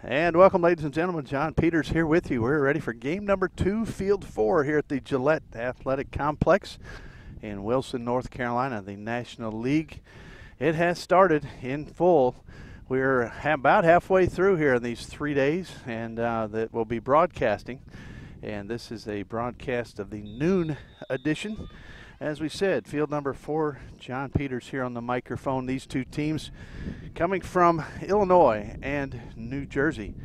And welcome, ladies and gentlemen. John Peters here with you. We're ready for game number 2, Field 4 here at the Gillette Athletic Complex in Wilson, North Carolina, the National League. It has started in full. We're about halfway through here in these 3 days, and that will be broadcasting. And this is a broadcast of the noon edition. As we said, field number 4, John Peters here on the microphone. These two teams coming from Illinois and New Jersey.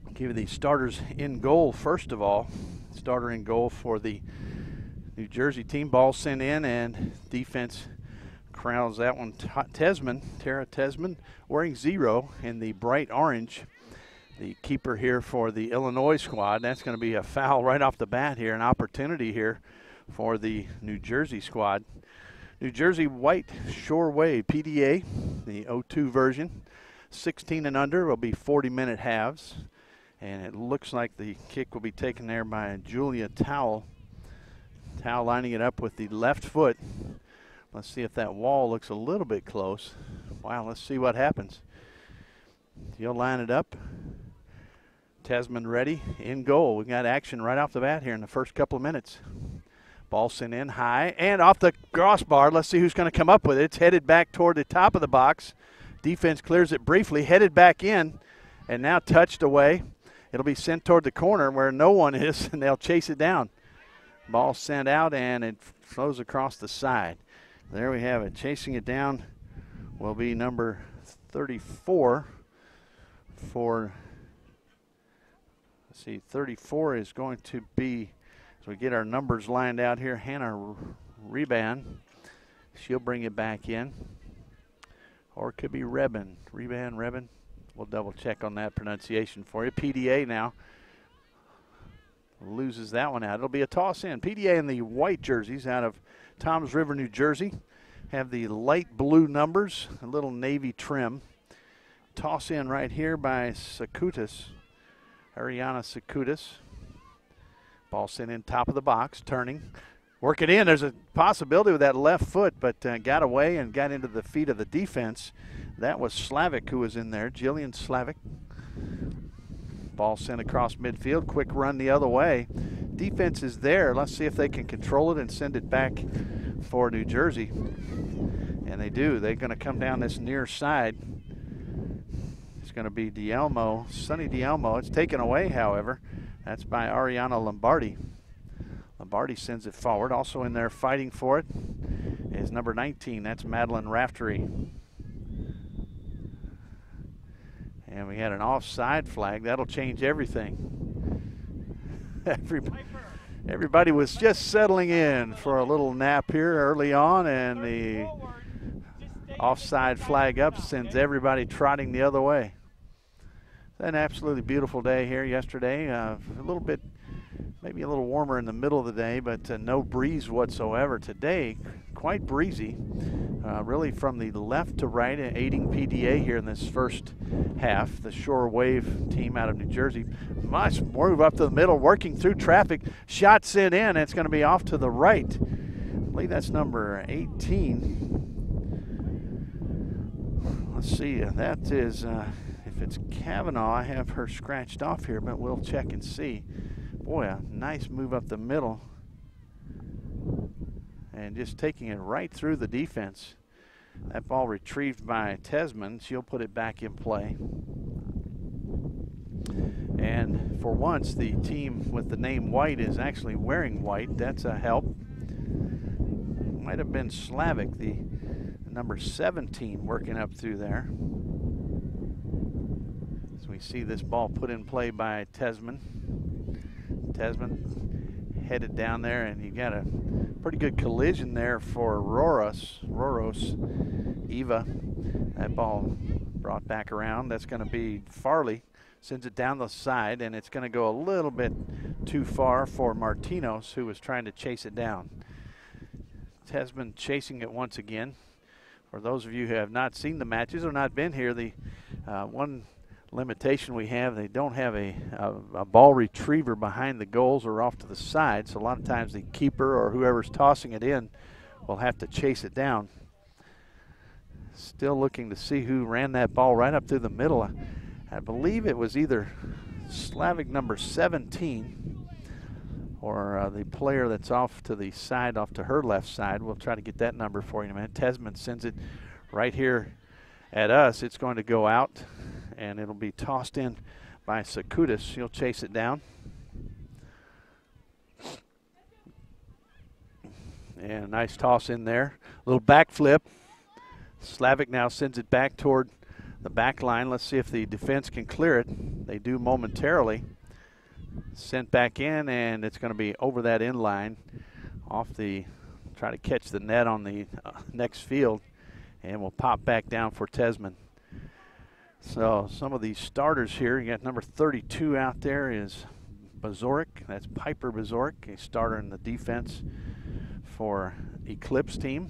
I'll give you the starters in goal first of all. Starter in goal for the New Jersey team. Ball sent in, and defense crowds that one. Tara Tesman, wearing 0 in the bright orange. The keeper here for the Illinois squad. That's going to be a foul right off the bat here, an opportunity here for the New Jersey squad. New Jersey white shore wave PDA, the 02 version. 16 and under will be 40-minute halves. And it looks like the kick will be taken there by Julia Towle. Towle lining it up with the left foot. Let's see if that wall looks a little bit close. Wow, let's see what happens. You'll line it up. Tesman ready, in goal. We got action right off the bat here in the first couple of minutes. Ball sent in high and off the crossbar. Let's see who's going to come up with it. It's headed back toward the top of the box. Defense clears it briefly, headed back in, and now touched away. It'll be sent toward the corner where no one is, and they'll chase it down. Ball sent out, and it flows across the side. There we have it. Chasing it down will be number 34 for... See, 34 is going to be, as we get our numbers lined out here, Hannah Reban. She'll bring it back in. Or it could be Rebin. Rebin. We'll double check on that pronunciation for you. PDA now loses that one out. It'll be a toss in. PDA in the white jerseys out of Toms River, New Jersey. Have the light blue numbers, a little navy trim. Toss in right here by Sakutis. Ariana Sakutis. Ball sent in top of the box, turning. Work it in. There's a possibility with that left foot, but got away and got into the feet of the defense. That was Slavic who was in there, Jillian Slavic. Ball sent across midfield. Quick run the other way. Defense is there. Let's see if they can control it and send it back for New Jersey. And they do. They're going to come down this near side. Going to be Dielmo, Sonny Dielmo. It's taken away, however. That's by Ariana Lombardi. Lombardi sends it forward. Also in there fighting for it is number 19. That's Madeline Raftery. And we had an offside flag. That'll change everything. Everybody was just settling in for a little nap here early on, and the offside flag up sends everybody trotting the other way. An absolutely beautiful day here yesterday. A little bit, maybe a little warmer in the middle of the day, but no breeze whatsoever. Today, quite breezy, really from the left to right, aiding PDA here in this first half. The Shore Wave team out of New Jersey. Nice move up to the middle, working through traffic. Shot sent in. It's going to be off to the right. I believe that's number 18. Let's see. That is... if it's Kavanaugh, I have her scratched off here, but we'll check and see. Boy, a nice move up the middle. And just taking it right through the defense. That ball retrieved by Tesman. She'll put it back in play. And for once, the team with the name white is actually wearing white. That's a help. Might have been Slavic, the number 17, working up through there. We see this ball put in play by Tesman. Tesman headed down there, and you got a pretty good collision there for Roros, Eva. That ball brought back around. That's going to be Farley. Sends it down the side, and it's going to go a little bit too far for Martinos, who was trying to chase it down. Tesman chasing it once again. For those of you who have not seen the matches or not been here, the one limitation we have, they don't have a ball retriever behind the goals or off to the side, so a lot of times the keeper or whoever's tossing it in will have to chase it down. Still looking to see who ran that ball right up through the middle. I believe it was either Slavic number 17 or the player that's off to the side, off to her left side. We'll try to get that number for you in a minute. Tesman sends it right here at us. It's going to go out, and it'll be tossed in by Sakudis. He'll chase it down. And a nice toss in there. Little backflip. Slavic now sends it back toward the back line. Let's see if the defense can clear it. They do momentarily. Sent back in, and it's going to be over that in line. Off the, try to catch the net on the next field. And we'll pop back down for Tesman. So some of these starters here, you got number 32 out there is Bazoric. That's Piper Bazoric, a starter in the defense for Eclipse team.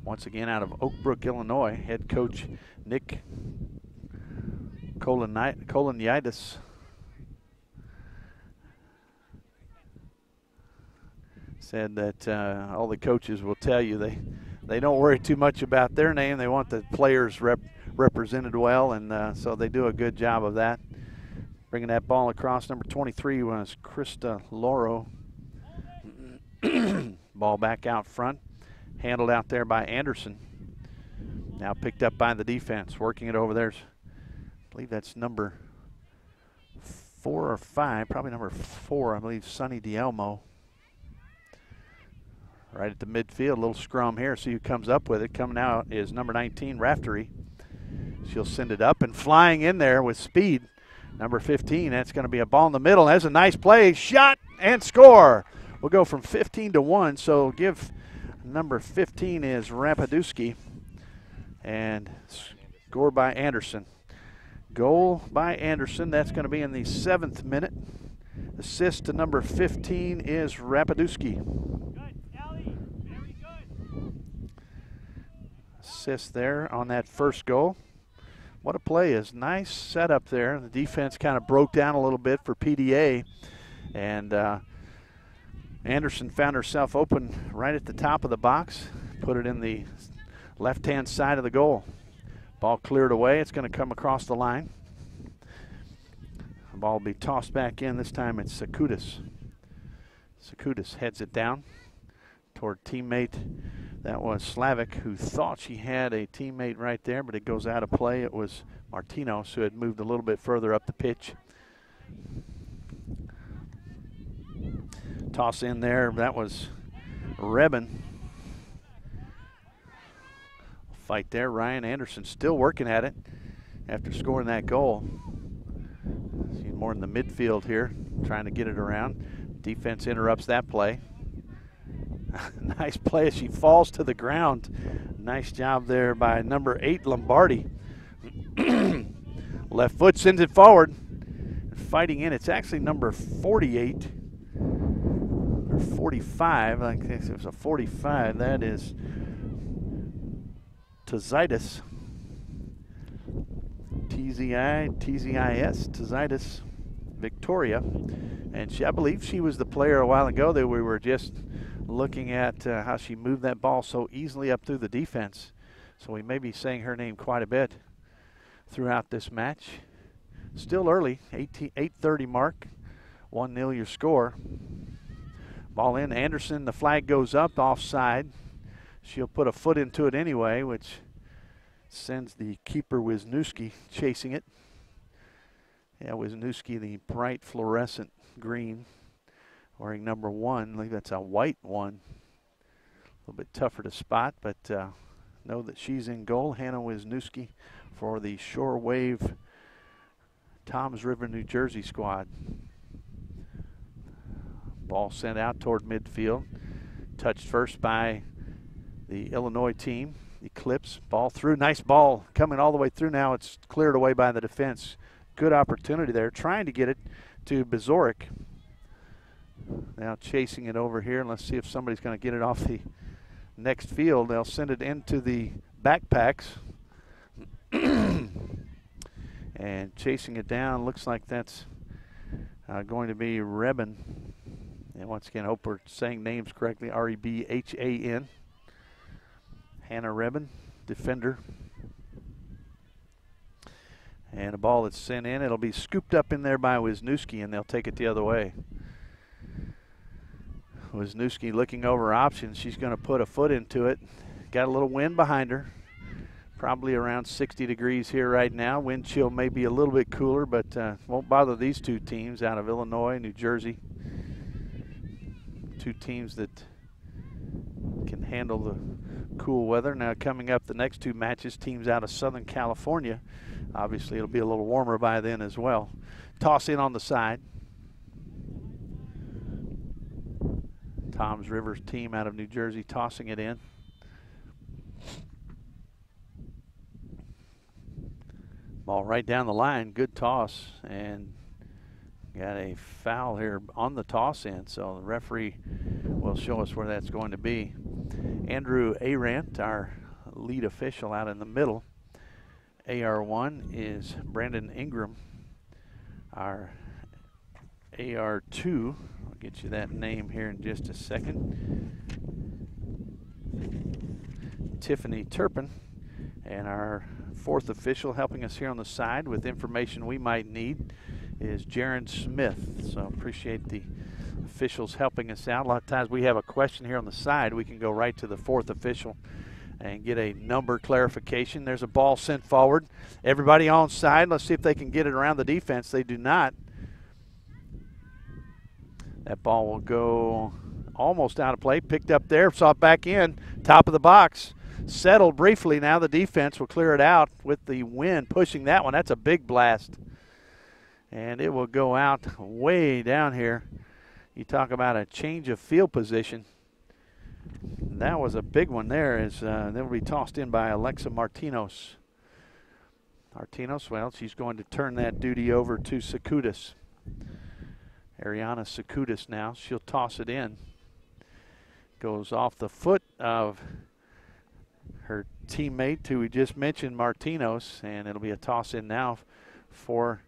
Once again out of Oak Brook, Illinois. Head coach Nick Kolonitis said that all the coaches will tell you they don't worry too much about their name. They want the players represented well, and so they do a good job of that. Bringing that ball across, number 23 was Krista Loro. Ball back out front, handled out there by Anderson. Now picked up by the defense, working it over there. I believe that's number 4 or 5, probably number 4, I believe, Sonny Dielmo. Right at the midfield, a little scrum here. See who comes up with it. Coming out is number 19, Raftery. She'll send it up and flying in there with speed. Number 15, that's going to be a ball in the middle. That's a nice play. Shot and score. We'll go from 15 to 1. So give number 15 is Rapadusky. And score by Anderson. Goal by Anderson. That's going to be in the 7th minute. Assist to number 15 is Rapadusky. Assist there on that first goal. What a play is. Nice setup there. The defense kind of broke down a little bit for PDA, and Anderson found herself open right at the top of the box, put it in the left-hand side of the goal. Ball cleared away. It's going to come across the line. The ball will be tossed back in. This time it's Sakudis. Sakudis heads it down toward teammate. That was Slavic, who thought she had a teammate right there, but it goes out of play. It was Martinos, who had moved a little bit further up the pitch. Toss in there. That was Rebin. Fight there. Ryan Anderson still working at it after scoring that goal. She's more in the midfield here, trying to get it around. Defense interrupts that play. Nice play as she falls to the ground. Nice job there by number 8, Lombardi. Left foot sends it forward. Fighting in, it's actually number 48 or 45. I guess it was a 45. That is Tzaitis. Tzis, Tzaitis Victoria. And I believe she was the player a while ago that we were just looking at how she moved that ball so easily up through the defense. So we may be saying her name quite a bit throughout this match. Still early, 8:30 mark, 1-0 your score. Ball in, Anderson, the flag goes up, offside. She'll put a foot into it anyway, which sends the keeper Wisniewski chasing it. Yeah, Wisniewski, the bright fluorescent green, wearing number 1. I believe that's a white one. A little bit tougher to spot, but know that she's in goal. Hannah Wisniewski for the Shore Wave Toms River, New Jersey squad. Ball sent out toward midfield. Touched first by the Illinois team. Eclipse, ball through. Nice ball coming all the way through now. It's cleared away by the defense. Good opportunity there. Trying to get it to Bazoric. Now chasing it over here. Let's see if somebody's going to get it off the next field. They'll send it into the backpacks. And chasing it down. Looks like that's going to be Rebin. And once again, I hope we're saying names correctly. Rebhan. Hannah Rebin, defender. And a ball that's sent in, it'll be scooped up in there by Wisniewski, and they'll take it the other way. Wisniewski looking over options. She's going to put a foot into it. Got a little wind behind her. Probably around 60 degrees here right now. Wind chill may be a little bit cooler, but won't bother these two teams out of Illinois, New Jersey. Two teams that can handle the cool weather. Now coming up the next two matches, teams out of Southern California. Obviously it'll be a little warmer by then as well. Toss in on the side. Toms River's team out of New Jersey tossing it in. Ball right down the line, good toss, and got a foul here on the toss in, so the referee will show us where that's going to be. Andrew Arant, our lead official out in the middle. AR1 is Brandon Ingram. Our AR2, I'll get you that name here in just a second. Tiffany Turpin. And our fourth official helping us here on the side with information we might need is Jaron Smith. So appreciate the officials helping us out. A lot of times we have a question here on the side. We can go right to the fourth official and get a number clarification. There's a ball sent forward. Everybody on side. Let's see if they can get it around the defense. They do not. That ball will go almost out of play. Picked up there, saw it back in, top of the box. Settled briefly. Now the defense will clear it out with the wind pushing that one. That's a big blast. And it will go out way down here. You talk about a change of field position. That was a big one there. As that will be tossed in by Alexa Martinos. Martinos, well, she's going to turn that duty over to Sakudis. Ariana Sakudis now. She'll toss it in. Goes off the foot of her teammate who we just mentioned, Martinos, and it'll be a toss in now for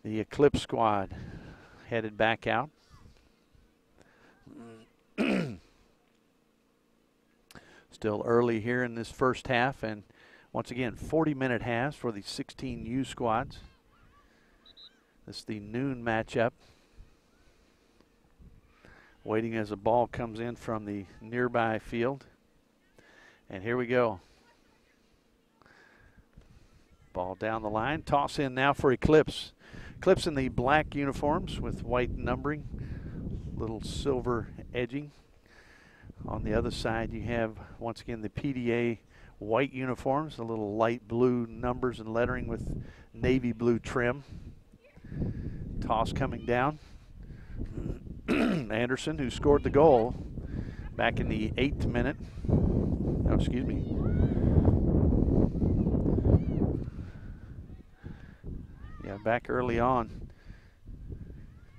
the Eclipse squad. Headed back out. Still early here in this first half, and once again 40-minute halves for the 16U squads. This is the noon matchup. Waiting as the ball comes in from the nearby field. And here we go. Ball down the line. Toss in now for Eclipse. Eclipse in the black uniforms with white numbering. Little silver edging. On the other side you have, once again, the PDA white uniforms. A little light blue numbers and lettering with navy blue trim. Toss coming down. Anderson, who scored the goal back in the 8th minute. Oh, excuse me. Yeah, back early on.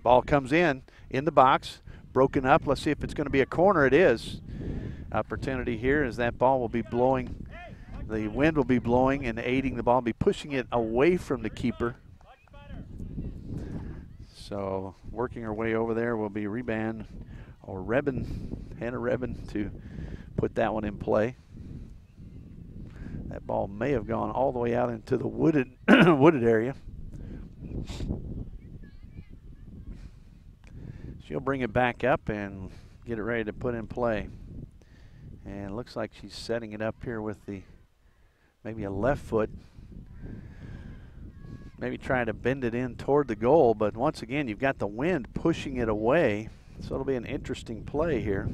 Ball comes in the box, broken up. Let's see if it's going to be a corner. It is. Opportunity here is that ball will be blowing. The wind will be blowing and aiding the ball, be pushing it away from the keeper. So working our way over there will be Reban or Rebin, Hannah Rebin, to put that one in play. That ball may have gone all the way out into the wooded wooded area. She'll bring it back up and get it ready to put in play. And it looks like she's setting it up here with the maybe a left foot. Maybe trying to bend it in toward the goal, but once again you've got the wind pushing it away, so it'll be an interesting play here.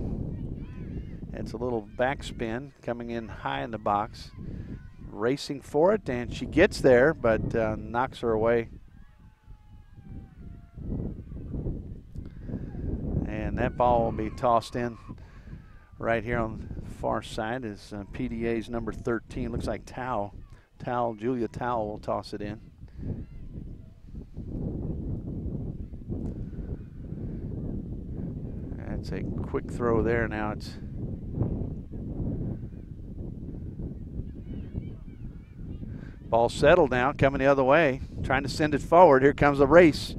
It's a little backspin coming in high in the box, racing for it, and she gets there but knocks her away. And that ball will be tossed in right here on the far side is PDA's number 13. Looks like Julia Towell will toss it in. That's a quick throw there. Now it's ball settled now, coming the other way, trying to send it forward. Here comes a race.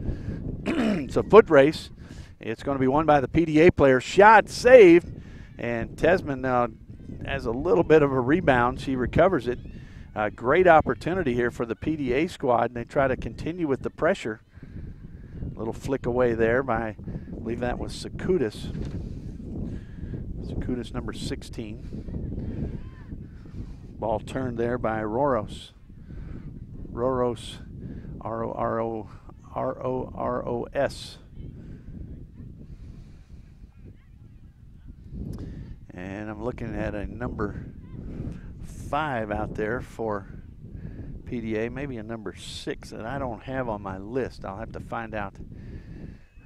It's a foot race. It's going to be won by the PDA player. Shot saved, and Tesman now has a little bit of a rebound. She recovers it. Great opportunity here for the PDA squad, and they try to continue with the pressure. Little flick away there by, I believe that was Secudis. Secudis number 16. Ball turned there by Roros. Roros, R-O-R-O-S. And I'm looking at a number 5 out there for PDA, maybe a number 6 that I don't have on my list. I'll have to find out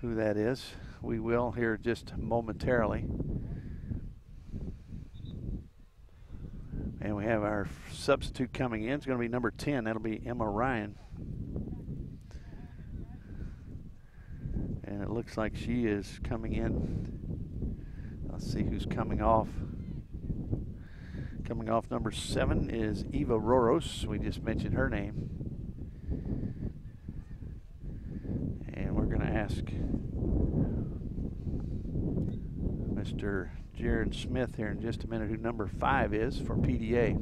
who that is. We will here just momentarily. And we have our substitute coming in. It's going to be number 10. That'll be Emma Ryan. And it looks like she is coming in. Let's see who's coming off. Coming off number 7 is Eva Roros. We just mentioned her name. And we're going to ask Mr. Jared Smith here in just a minute who number 5 is for PDA.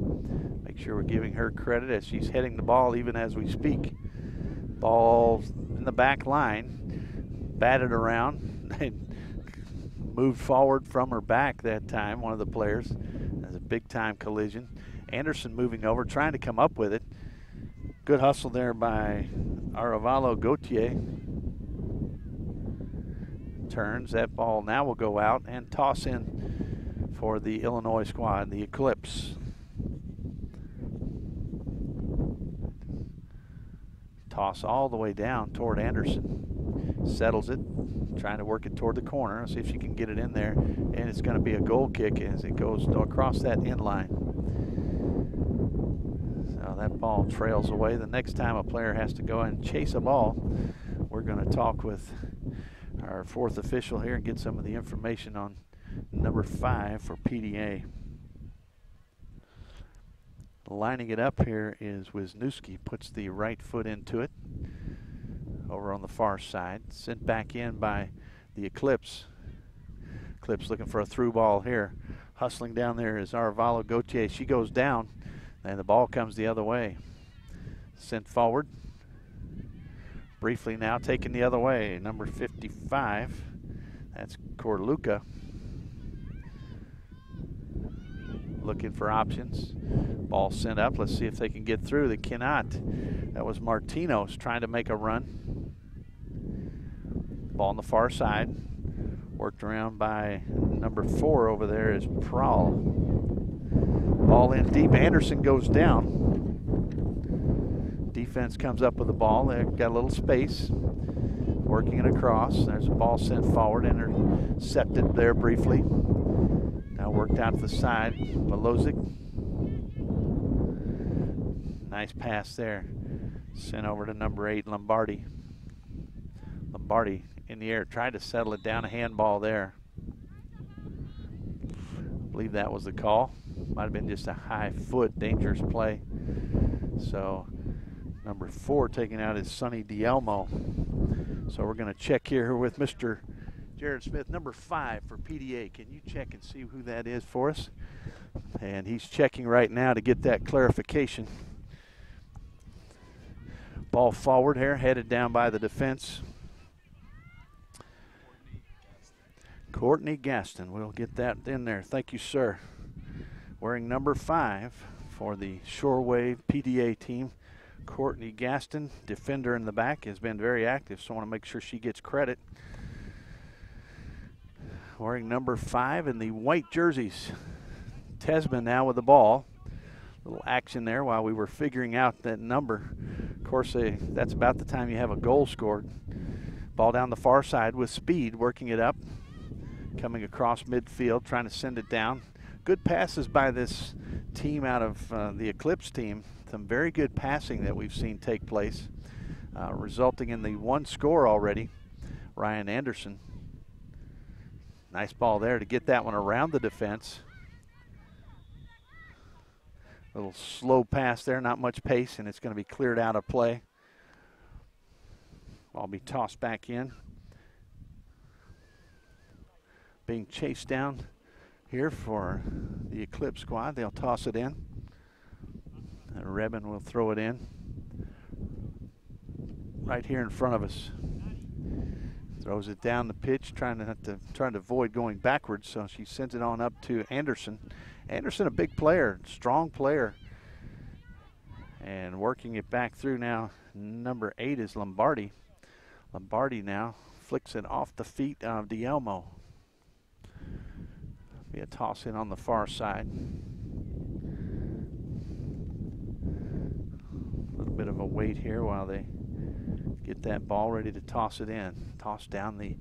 Make sure we're giving her credit as she's heading the ball even as we speak. Ball in the back line, batted around and moved forward from her back that time, one of the players. That's a big time collision. Anderson moving over, trying to come up with it. Good hustle there by Arevalo Gautier. Turns, that ball now will go out and toss in for the Illinois squad, the Eclipse. Toss all the way down toward Anderson. Settles it, trying to work it toward the corner. See if she can get it in there, and it's going to be a goal kick as it goes across that end line. So that ball trails away. The next time a player has to go and chase a ball, we're going to talk with our 4th official here and get some of the information on number 5 for PDA. Lining it up here is Wisniewski, puts the right foot into it over on the far side. Sent back in by the Eclipse. Eclipse looking for a through ball here. Hustling down there is Arevalo Gautier. She goes down and the ball comes the other way. Sent forward. Briefly now taken the other way, number 55. That's Corluca. Looking for options. Ball sent up. Let's see if they can get through. They cannot. That was Martinos trying to make a run. Ball on the far side. Worked around by number 4 over there is Prowl. Ball in deep. Anderson goes down. Defense comes up with the ball. They've got a little space. Working it across. There's a ball sent forward. Intercepted there briefly. Now worked out to the side. Malozic. Nice pass there. Sent over to number 8, Lombardi. Lombardi in the air. Tried to settle it down. A handball there. I believe that was the call. Might have been just a high foot. Dangerous play. So number 4 taking out is Sonny Dielmo. So we're going to check here with Mr. Jared Smith, number 5 for PDA. Can you check and see who that is for us? And he's checking right now to get that clarification. Ball forward here, headed down by the defense. Courtney Gaston, we'll get that in there. Thank you, sir. Wearing number 5 for the Shorewave PDA team. Courtney Gaston, defender in the back, has been very active, so I want to make sure she gets credit. Wearing number 5 in the white jerseys. Tesman now with the ball. Little action there while we were figuring out that number. Of course, that's about the time you have a goal scored. Ball down the far side with speed, working it up. Coming across midfield, trying to send it down. Good passes by this team out of the Eclipse team. Some very good passing that we've seen take place, resulting in the 1 score already. Ryan Anderson. Nice ball there to get that one around the defense. Little slow pass there, not much pace, and it's going to be cleared out of play. Ball be tossed back in. Being chased down here for the Eclipse squad. They'll toss it in. Rebin will throw it in right here in front of us. Throws it down the pitch, trying to avoid going backwards, so she sends it on up to Anderson. Anderson, a big player, strong player. And working it back through now, number 8 is Lombardi. Lombardi now flicks it off the feet of Dielmo. Be a toss in on the far side. A little bit of a wait here while they get that ball ready to toss it in. Toss down the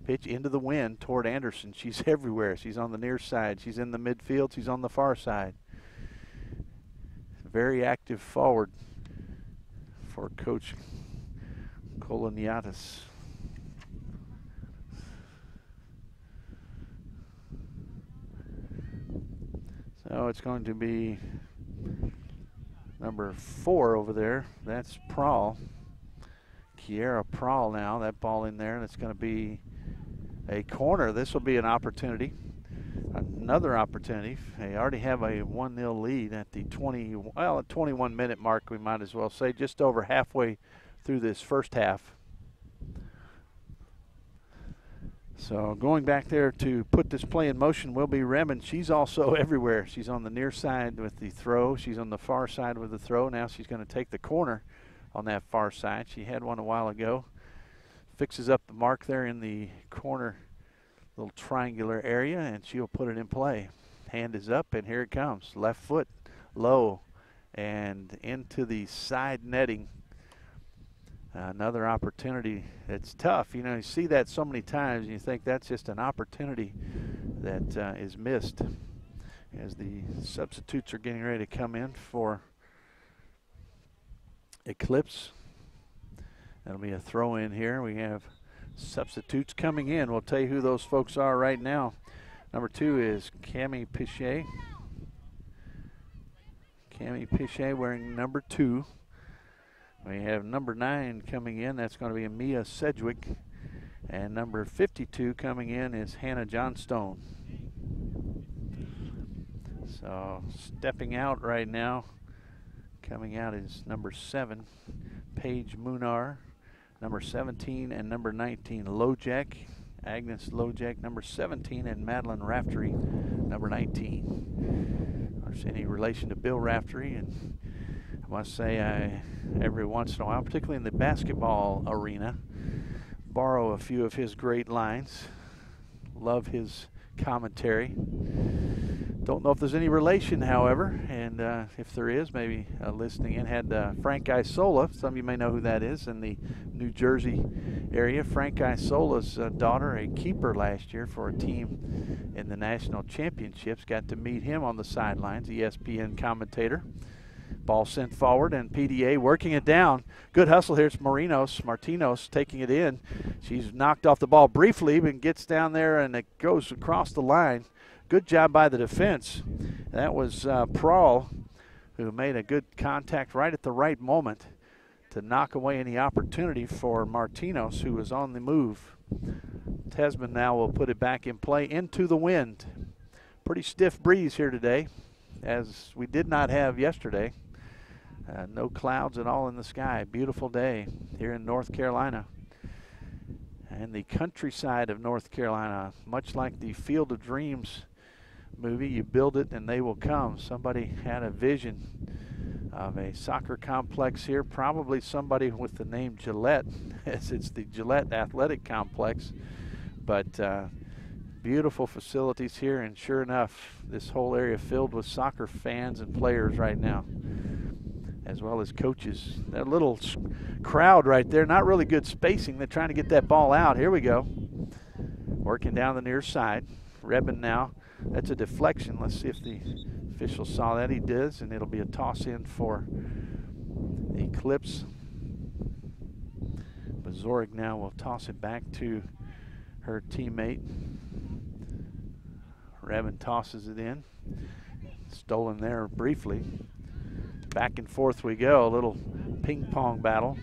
pitch into the wind toward Anderson. She's everywhere. She's on the near side. She's in the midfield. She's on the far side. Very active forward for Coach Koloniatis. So it's going to be number 4 over there. That's Prahl. Kiera Prahl now. That ball in there. That's going to be a corner. This will be an opportunity. Another opportunity. They already have a 1-0 lead at the 21-minute mark, we might as well say, just over halfway through this first half. So going back there to put this play in motion will be Rebin. She's also everywhere. She's on the near side with the throw. She's on the far side with the throw. Now she's going to take the corner on that far side. She had one a while ago. Fixes up the mark there in the corner little triangular area, and she'll put it in play. Hand is up, and here it comes. Left foot low and into the side netting. Another opportunity. It's tough. You know, you see that so many times, and you think that's just an opportunity that is missed as the substitutes are getting ready to come in for Eclipse. That'll be a throw in here. We have substitutes coming in. We'll tell you who those folks are right now. Number 2 is Cami Pichet. Cami Pichet wearing number 2. We have number 9 coming in. That's going to be Mia Sedgwick. And number 52 coming in is Hannah Johnstone. So stepping out right now, coming out is number 7, Paige Munar. Number 17 and number 19, Lojek, Agnes Lojek, number 17, and Madeline Raftery, number 19. There's any relation to Bill Raftery, and I must say every once in a while, particularly in the basketball arena, borrow a few of his great lines. Love his commentary. Don't know if there's any relation, however, and if there is, maybe listening in. Had Frank Isola, some of you may know who that is, in the New Jersey area. Frank Isola's daughter, a keeper last year for a team in the national championships. Got to meet him on the sidelines, ESPN commentator. Ball sent forward, and PDA working it down. Good hustle here. It's Martinos taking it in. She's knocked off the ball briefly, but gets down there, and it goes across the line. Good job by the defense. That was Prahl, who made a good contact right at the right moment to knock away any opportunity for Martinos, who was on the move. Tesman now will put it back in play into the wind. Pretty stiff breeze here today, as we did not have yesterday. No clouds at all in the sky. Beautiful day here in North Carolina. And the countryside of North Carolina, much like the Field of Dreams movie, you build it and they will come. Somebody had a vision of a soccer complex here, probably somebody with the name Gillette, as it's the Gillette Athletic Complex. But beautiful facilities here, and sure enough, this whole area filled with soccer fans and players right now, as well as coaches. That little crowd right there, not really good spacing. They're trying to get that ball out. Here we go. Working down the near side. Rebin now. That's a deflection. Let's see if the official saw that. He does, and it'll be a toss in for the Eclipse. Bazorg now will toss it back to her teammate. Rebin tosses it in. Stolen there briefly. Back and forth we go. A little ping pong battle.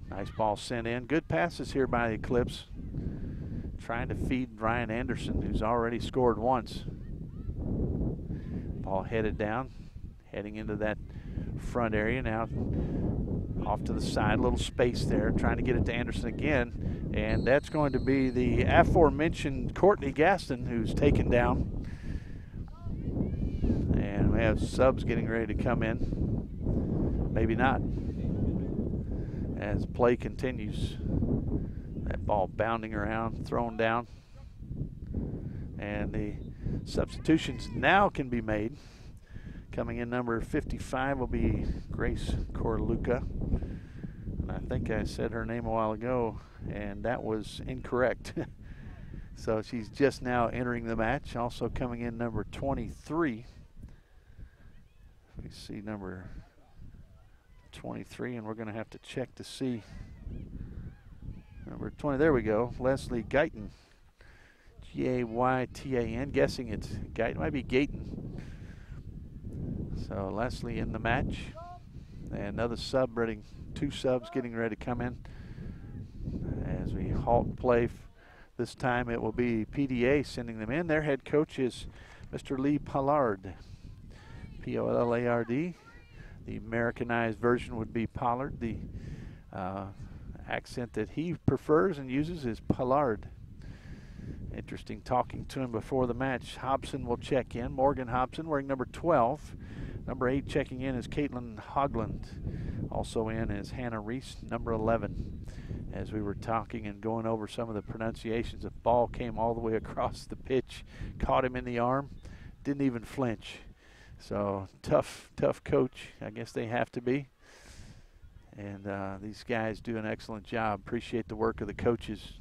Nice ball sent in. Good passes here by the Eclipse. Trying to feed Ryan Anderson, who's already scored once. Ball headed down. heading into that front area. Now off to the side, a little space there, trying to get it to Anderson again. And that's going to be the aforementioned Courtney Gaston who's taken down. And we have subs getting ready to come in. Maybe not. As play continues. That ball bounding around, thrown down. And the substitutions now can be made. Coming in number 55 will be Grace Corluca. And I think I said her name a while ago, and that was incorrect. So she's just now entering the match. Also coming in number 23. We see number 23, and we're going to have to check to see. Number 20, there we go, Leslie Guyton. G-A-Y-T-A-N, guessing it's Guyton, might be Gayton. So Leslie in the match. And another sub ready, 2 subs getting ready to come in. As we halt play, this time it will be PDA sending them in. Their head coach is Mr. Lee Pollard, P-O-L-L-A-R-D. The Americanized version would be Pollard. The accent that he prefers and uses is Pollard. Interesting talking to him before the match. Hobson will check in. Morgan Hobson wearing number 12. Number 8 checking in is Caitlin Hogland. Also in is Hannah Reese, number 11. As we were talking and going over some of the pronunciations, the ball came all the way across the pitch, caught him in the arm, didn't even flinch. So tough coach. I guess they have to be. And these guys do an excellent job. Appreciate the work of the coaches.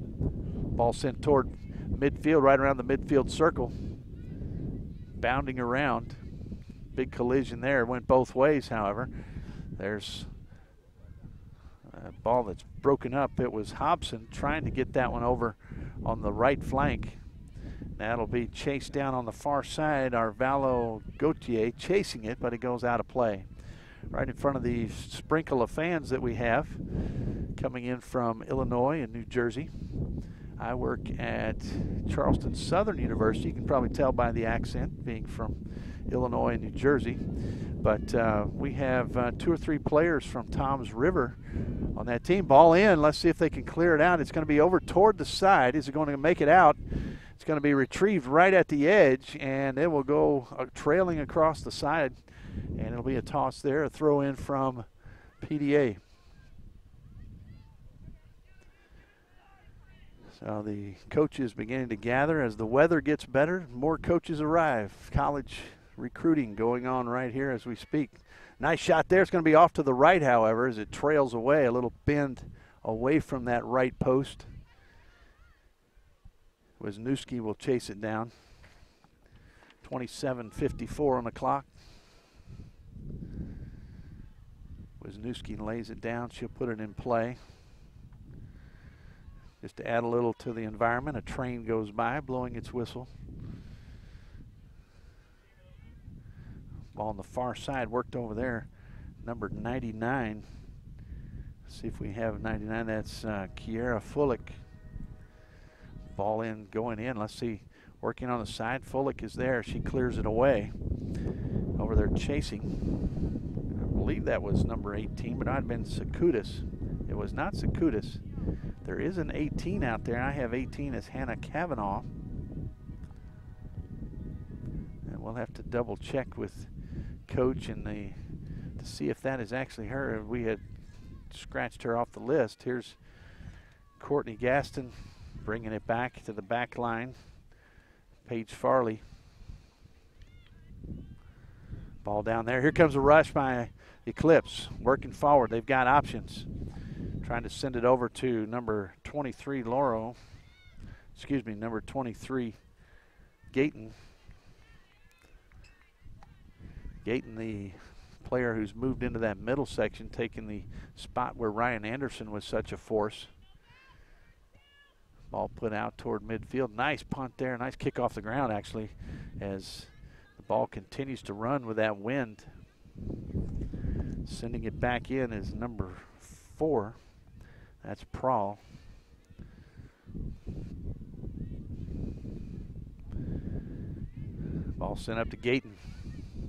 Ball sent toward midfield, right around the midfield circle. Bounding around. Big collision there. Went both ways, however. There's a ball that's broken up. It was Hobson trying to get that one over on the right flank. That'll be chased down on the far side. Arvalo Gautier chasing it, but it goes out of play. Right in front of the sprinkle of fans that we have coming in from Illinois and New Jersey. I work at Charleston Southern University. You can probably tell by the accent being from Illinois and New Jersey. But we have 2 or 3 players from Toms River on that team. Ball in. Let's see if they can clear it out. It's going to be over toward the side. Is it going to make it out? It's going to be retrieved right at the edge, and it will go trailing across the side. And it'll be a toss there, a throw in from PDA. So the coaches beginning to gather as the weather gets better. More coaches arrive. College recruiting going on right here as we speak. Nice shot there. It's going to be off to the right, however, as it trails away. A little bend away from that right post. Wisniewski will chase it down. 27:54 on the clock. Wisniewski lays it down. She'll put it in play. Just to add a little to the environment, a train goes by blowing its whistle. Ball on the far side, worked over there. Number 99. Let's see if we have 99. That's Kiera Fullick. Ball in, going in. Let's see. Working on the side. Fullick is there. She clears it away. Over there chasing. I believe that was number 18, but I'd have been Sakutis. It was not Sakutis. There is an 18 out there. I have 18 as Hannah Kavanaugh. And we'll have to double check with coach and to see if that is actually her. We had scratched her off the list. Here's Courtney Gaston bringing it back to the back line. Paige Farley. Ball down there. Here comes a rush by Eclipse. Working forward. They've got options. Trying to send it over to number 23, Laurel. Excuse me, number 23, Gayton. Gayton, the player who's moved into that middle section, taking the spot where Ryan Anderson was such a force. Ball put out toward midfield. Nice punt there. Nice kick off the ground, actually, as the ball continues to run with that wind. Sending it back in is number 4. That's Prawl. Ball sent up to Gayton.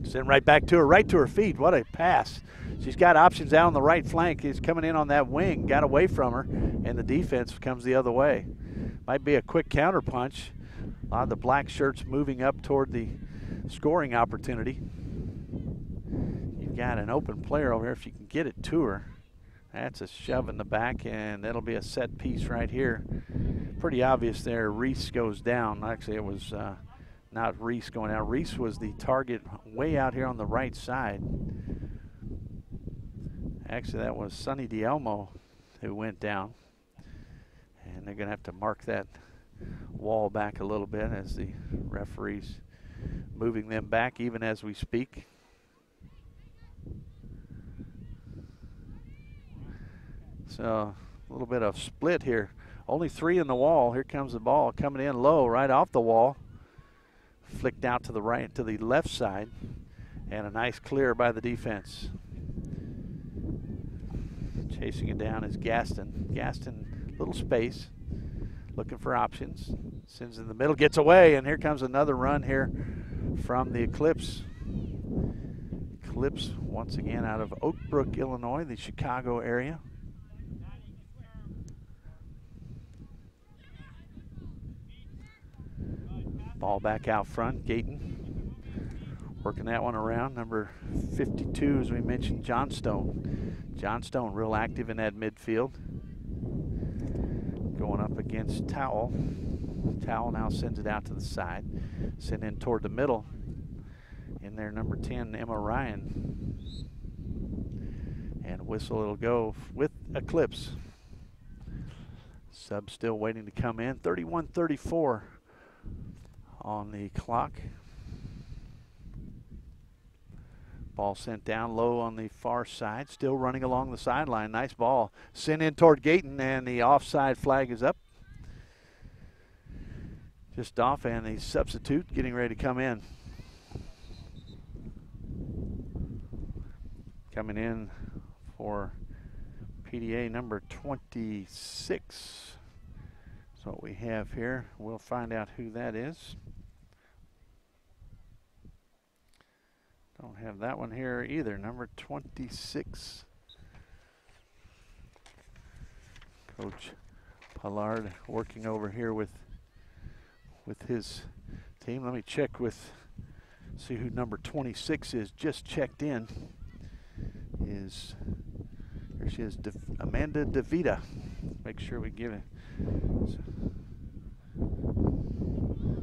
Sent right back to her, right to her feet. What a pass. She's got options out on the right flank. He's coming in on that wing, got away from her, and the defense comes the other way. Might be a quick counter punch. A lot of the black shirts moving up toward the scoring opportunity. You've got an open player over here if you can get it to her. That's a shove in the back, and that'll be a set piece right here. Pretty obvious there. Reese goes down. Actually, it was not Reese going out. Reese was the target way out here on the right side. Actually, that was Sonny Dielmo who went down. And they're going to have to mark that wall back a little bit as the referee's moving them back even as we speak. So a little bit of split here. Only 3 in the wall. Here comes the ball coming in low right off the wall. Flicked out to the right, to the left side. And a nice clear by the defense. Chasing it down is Gaston. Gaston, little space, looking for options. Sends in the middle, gets away, and here comes another run here from the Eclipse. Eclipse, once again, out of Oak Brook, Illinois, the Chicago area. Ball back out front, Gayton working that one around. Number 52, as we mentioned, Johnstone. Johnstone real active in that midfield. Going up against Towel. Towel now sends it out to the side. Sent in toward the middle. In there, number 10, Emma Ryan. And whistle it'll go with Eclipse. Sub still waiting to come in. 31-34 on the clock. Ball sent down low on the far side, still running along the sideline. Nice ball. Sent in toward Gayton, and the offside flag is up. Just off, and the substitute getting ready to come in. Coming in for PDA number 26. That's what we have here. We'll find out who that is. Don't have that one here either. Number 26. Coach Pollard working over here with his team. Let me check see who number 26 is. Just checked in. Here she is, Amanda DeVita. Make sure we give it.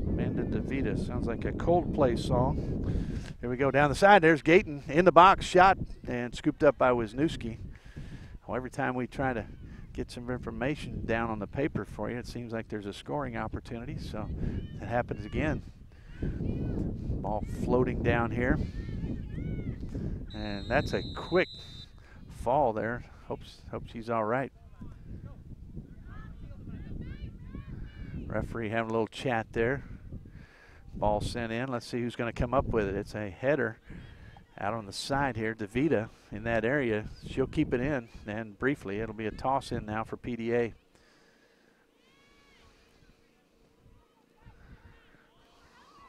Amanda DeVita, sounds like a Coldplay song. Here we go down the side. There's Gayton in the box, shot and scooped up by Wisniewski. Well, every time we try to get some information down on the paper for you, it seems like there's a scoring opportunity. So that happens again. Ball floating down here, and that's a quick fall there. Hope she's all right. Referee having a little chat there. Ball sent in. Let's see who's going to come up with it. It's a header out on the side here. DeVita in that area. She'll keep it in, and briefly it'll be a toss in now for PDA.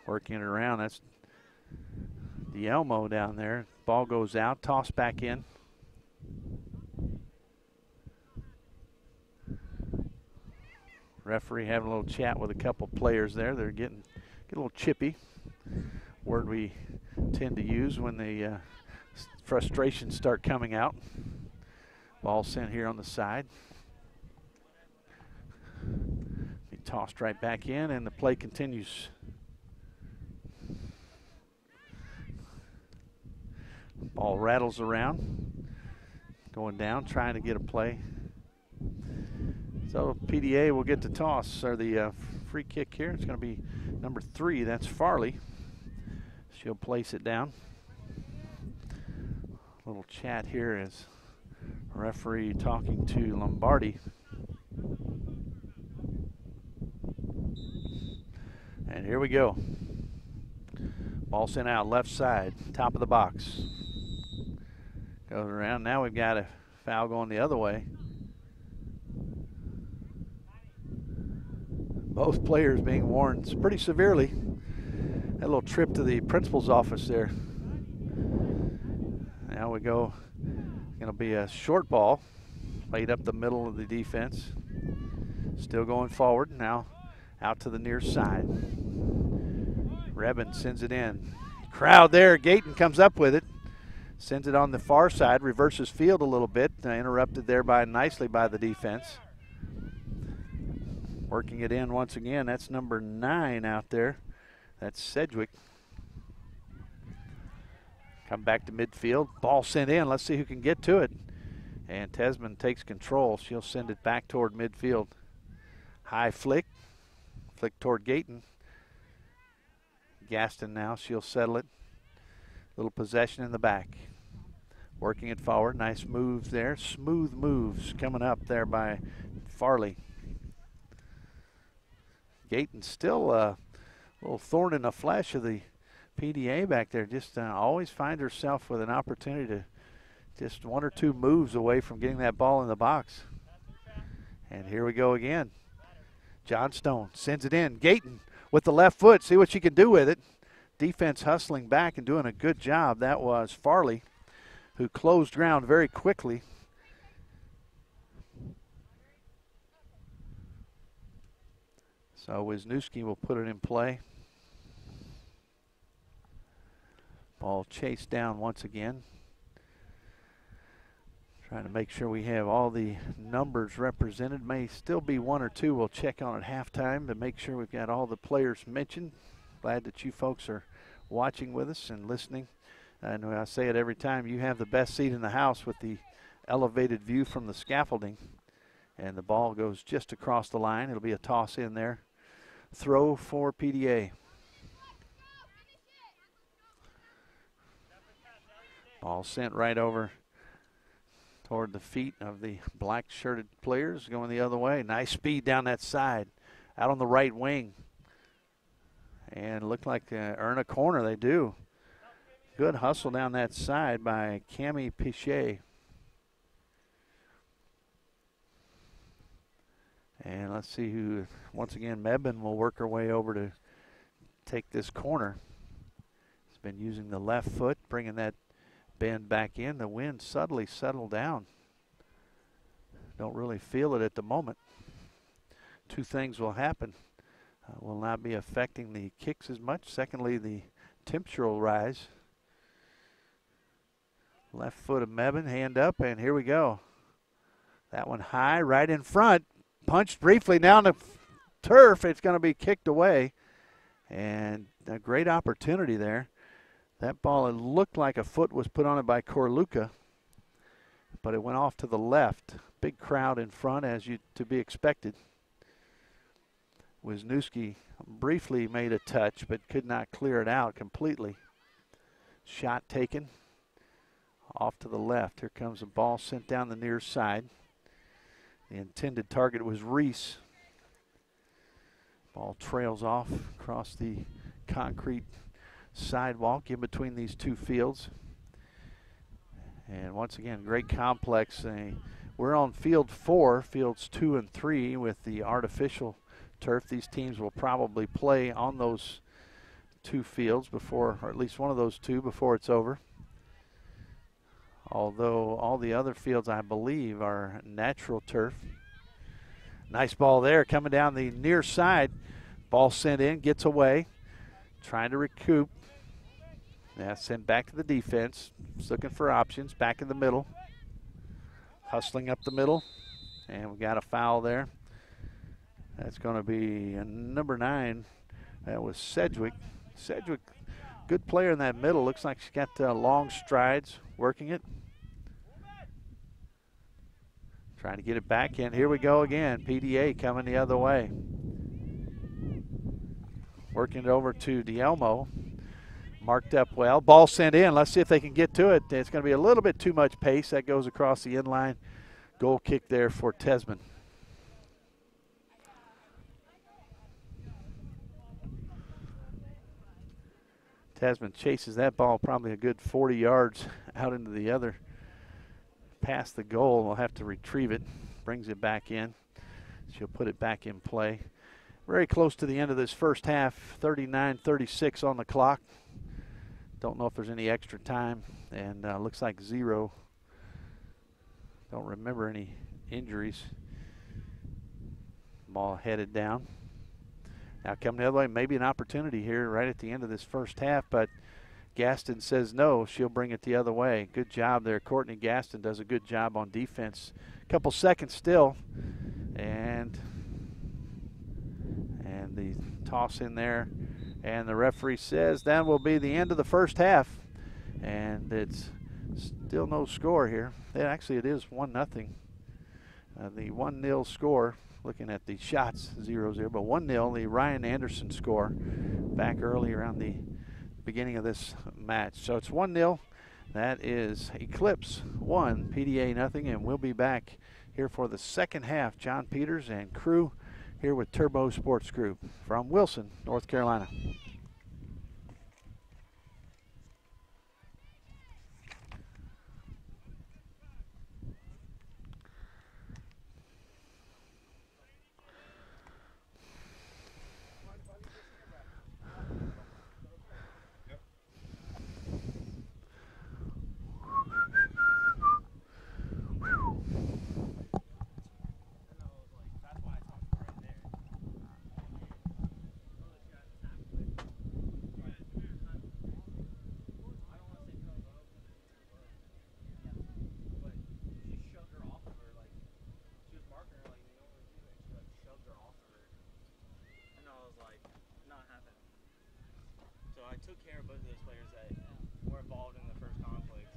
Working it around. That's the Elmo down there. Ball goes out. Toss back in. Referee having a little chat with a couple players there. They're getting a little chippy. Word we tend to use when the frustrations start coming out. Ball sent here on the side. Be tossed right back in, and the play continues. Ball rattles around. Going down, trying to get a play. So PDA will get the toss, or the free kick here. It's going to be number 3. That's Farley. She'll place it down. A little chat here as referee talking to Lombardi. And here we go. Ball sent out left side, top of the box. Goes around. Now we've got a foul going the other way. Both players being warned pretty severely. That little trip to the principal's office there. Now we go, going to be a short ball, laid up the middle of the defense. Still going forward, now out to the near side. Rebin sends it in. Crowd there, Gayton comes up with it. Sends it on the far side, reverses field a little bit, interrupted there nicely by the defense. Working it in once again, that's number 9 out there. That's Sedgwick. Come back to midfield, ball sent in, let's see who can get to it. And Tesman takes control, she'll send it back toward midfield. High flick toward Gayton. Gaston now, she'll settle it. Little possession in the back. Working it forward, nice moves there. Smooth moves coming up there by Farley. Gayton still a little thorn in the flesh of the PDA back there. Just always find herself with an opportunity to just 1 or 2 moves away from getting that ball in the box. And here we go again. John Stone sends it in. Gayton with the left foot, see what she can do with it. Defense hustling back and doing a good job. That was Farley, who closed ground very quickly. So Wisniewski will put it in play. Ball chased down once again. Trying to make sure we have all the numbers represented. May still be 1 or 2 we'll check on at halftime to make sure we've got all the players mentioned. Glad that you folks are watching with us and listening. And I say it every time, you have the best seat in the house with the elevated view from the scaffolding. And the ball goes just across the line. It'll be a toss in there. Throw for PDA. Ball sent right over toward the feet of the black-shirted players, going the other way. Nice speed down that side, out on the right wing. And looked like earn a corner, they do. Good hustle down that side by Cami Pichet. And let's see who, once again, Mebin will work her way over to take this corner. He's been using the left foot, bringing that bend back in. The wind subtly settled down. Don't really feel it at the moment. 2 things will happen. Will not be affecting the kicks as much. Secondly, the temperature will rise. Left foot of Mebin, hand up, and here we go. That one high, right in front. Punched briefly down the turf. It's going to be kicked away. And a great opportunity there. That ball, it looked like a foot was put on it by Corluka, but it went off to the left. Big crowd in front, as to be expected. Wisniewski briefly made a touch, but could not clear it out completely. Shot taken off to the left. Here comes a ball sent down the near side. The intended target was Reese. Ball trails off across the concrete sidewalk in between these 2 fields. And once again, great complex. We're on field 4, fields 2 and 3 with the artificial turf. These teams will probably play on those 2 fields before, or at least one of those 2 before it's over. Although all the other fields, I believe, are natural turf. Nice ball there coming down the near side. Ball sent in, gets away. Trying to recoup. Yeah, sent back to the defense. Just looking for options. Back in the middle. Hustling up the middle. And we got a foul there. That's going to be number 9. That was Sedgwick. Sedgwick, good player in that middle. Looks like she's got long strides working it. Trying to get it back in. Here we go again. PDA coming the other way. Working it over to Dielmo. Marked up well. Ball sent in. Let's see if they can get to it. It's going to be a little bit too much pace. That goes across the inline. Goal kick there for Tesman. Tesman chases that ball probably a good 40 yards out into the other. Past the goal. We'll have to retrieve it. Brings it back in. She'll put it back in play. Very close to the end of this first half. 39-36 on the clock. Don't know if there's any extra time, and looks like 0. Don't remember any injuries. Ball headed down. Now coming the other way, maybe an opportunity here right at the end of this first half, but Gaston says no, she'll bring it the other way. Good job there. Courtney Gaston does a good job on defense. Couple seconds still, and the toss in there, and the referee says that will be the end of the first half, and it's still no score here. Actually, it is 1-0. The 1-0 score, looking at the shots, 0-0, but 1-0, the Ryan Anderson score back early around the beginning of this match. So it's 1-0. That is Eclipse 1, PDA nothing, and we'll be back here for the second half. John Peters and crew here with Turbo Sports Group from Wilson, North Carolina. I took care of both of those players that were involved in the first conflict.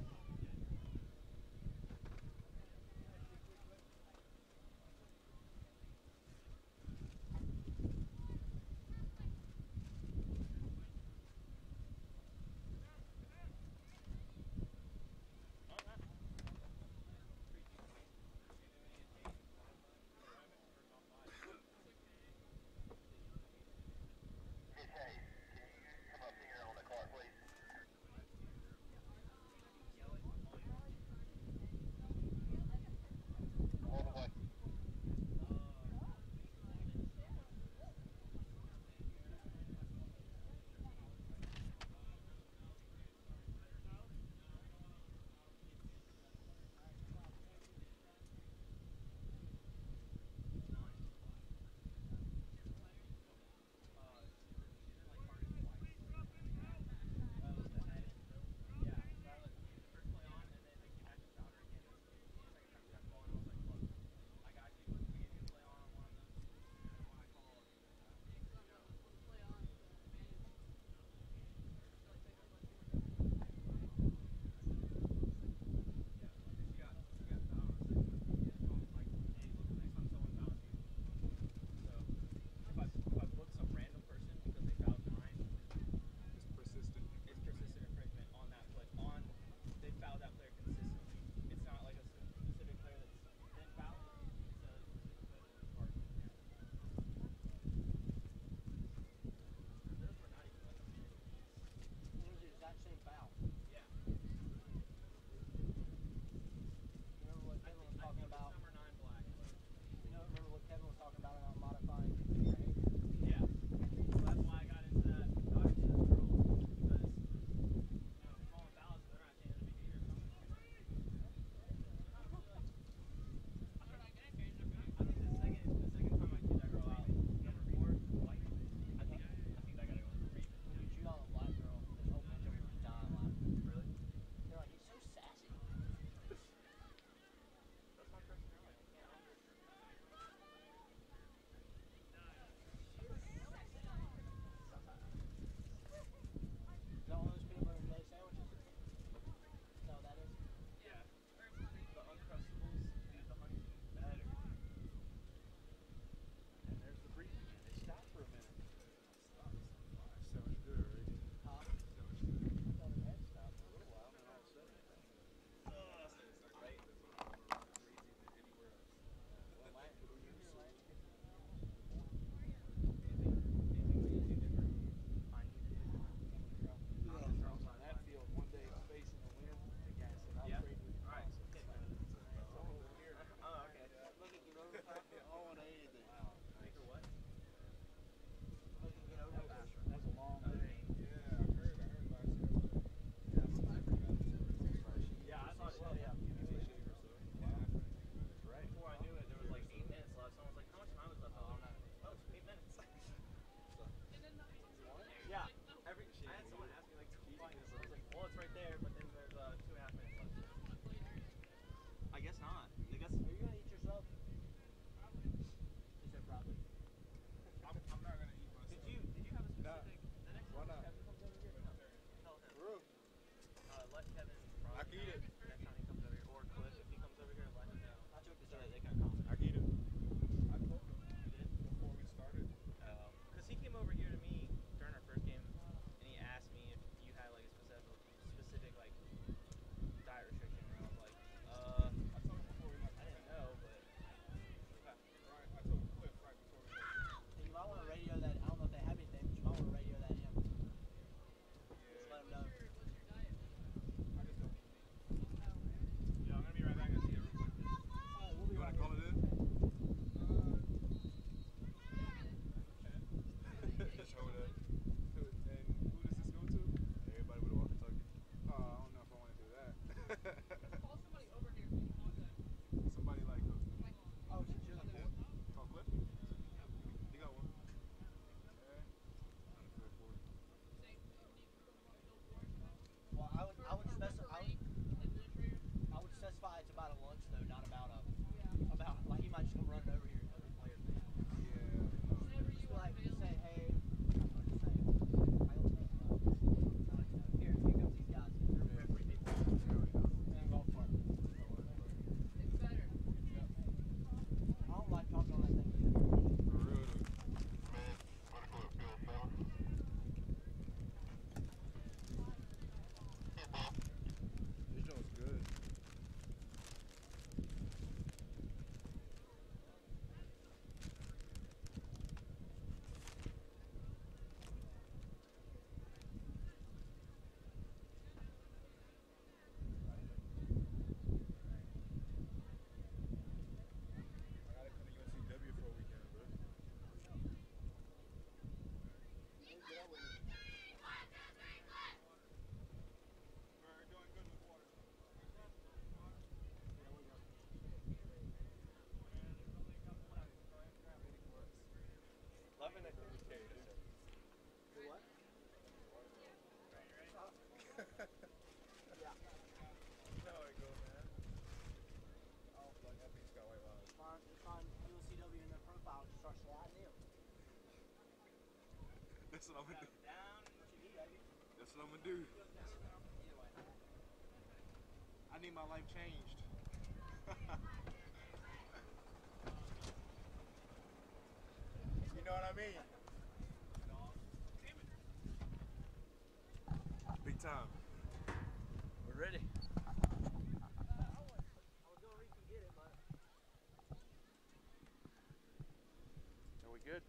Next time he comes over here, or Cliff, if he comes over here, let him know. I took this so that they can comment. I told him before we started. Because he came over here to me during our first game, and he asked me if you had like a specific like diet restriction, and I was like, I told him before we left. I didn't know, but Right, I told Cliff right before we left. And you might want to radio that. I don't know if they have anything, but you might want to radio that in. Just let them know. I just don't eat meat. Yeah, I'm gonna be right back. I see you real quick. We'll be You right wanna call it in? Show it up. And who does this go to? Everybody with a walkie-talkie. I don't know if I want to do that. Call somebody over here so you can contact. Somebody like who? Oh, shit, you're like, Him? Call Cliff? He got one. Okay. well, I would specify it's about a lunch though, not about like he might just come running over here and other players. Yeah. Just like say, hey, here comes these guys. They're pretty big. And golf cart. It's better. I don't like talking on that thing either. For real. This joint's good. I gotta come to UNCW for a weekend, bro. We're doing good with water. Yeah, we got loving it. Do what? Yeah. You know how it goes, man. Oh, like that thing's got white lines. Just find UNCW in their profile and just start sliding in. That's what I'm gonna do. Down. What you do, baby? That's what I'm gonna do. Either way. I need my life changed. You know what I mean? Big time. We're ready. I was gonna reach and get it, but Are we good?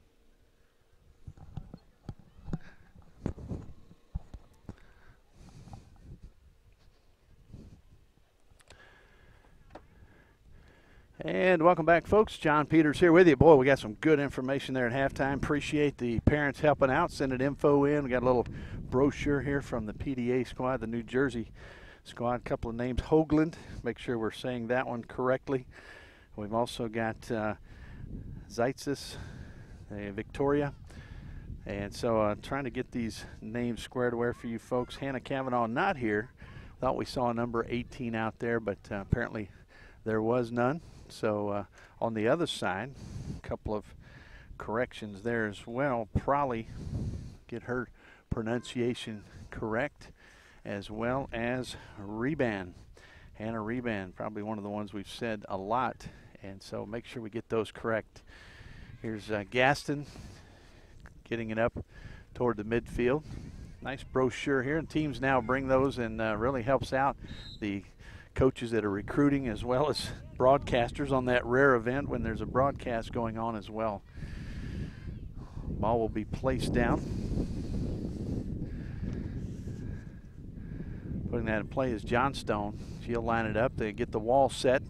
And welcome back, folks. John Peters here with you. Boy, we got some good information there at halftime. Appreciate the parents helping out, sending info in. We got a little brochure here from the PDA squad, the New Jersey squad. A couple of names, Hoagland. Make sure we're saying that one correctly. We've also got Zeitzis, Victoria. And so trying to get these names squared away for you folks. Hannah Kavanaugh not here. Thought we saw number 18 out there, but apparently there was none. So on the other side, a couple of corrections there as well. Probably get her pronunciation correct, as well as Reban. Hannah Reban, probably one of the ones we've said a lot, and so make sure we get those correct. Here's Gaston getting it up toward the midfield. Nice brochure here, and teams now bring those, and really helps out the coaches that are recruiting as well as broadcasters on that rare event when there's a broadcast going on as well. Ball will be placed down. Putting that in play is Johnstone. She'll line it up. They get the wall set.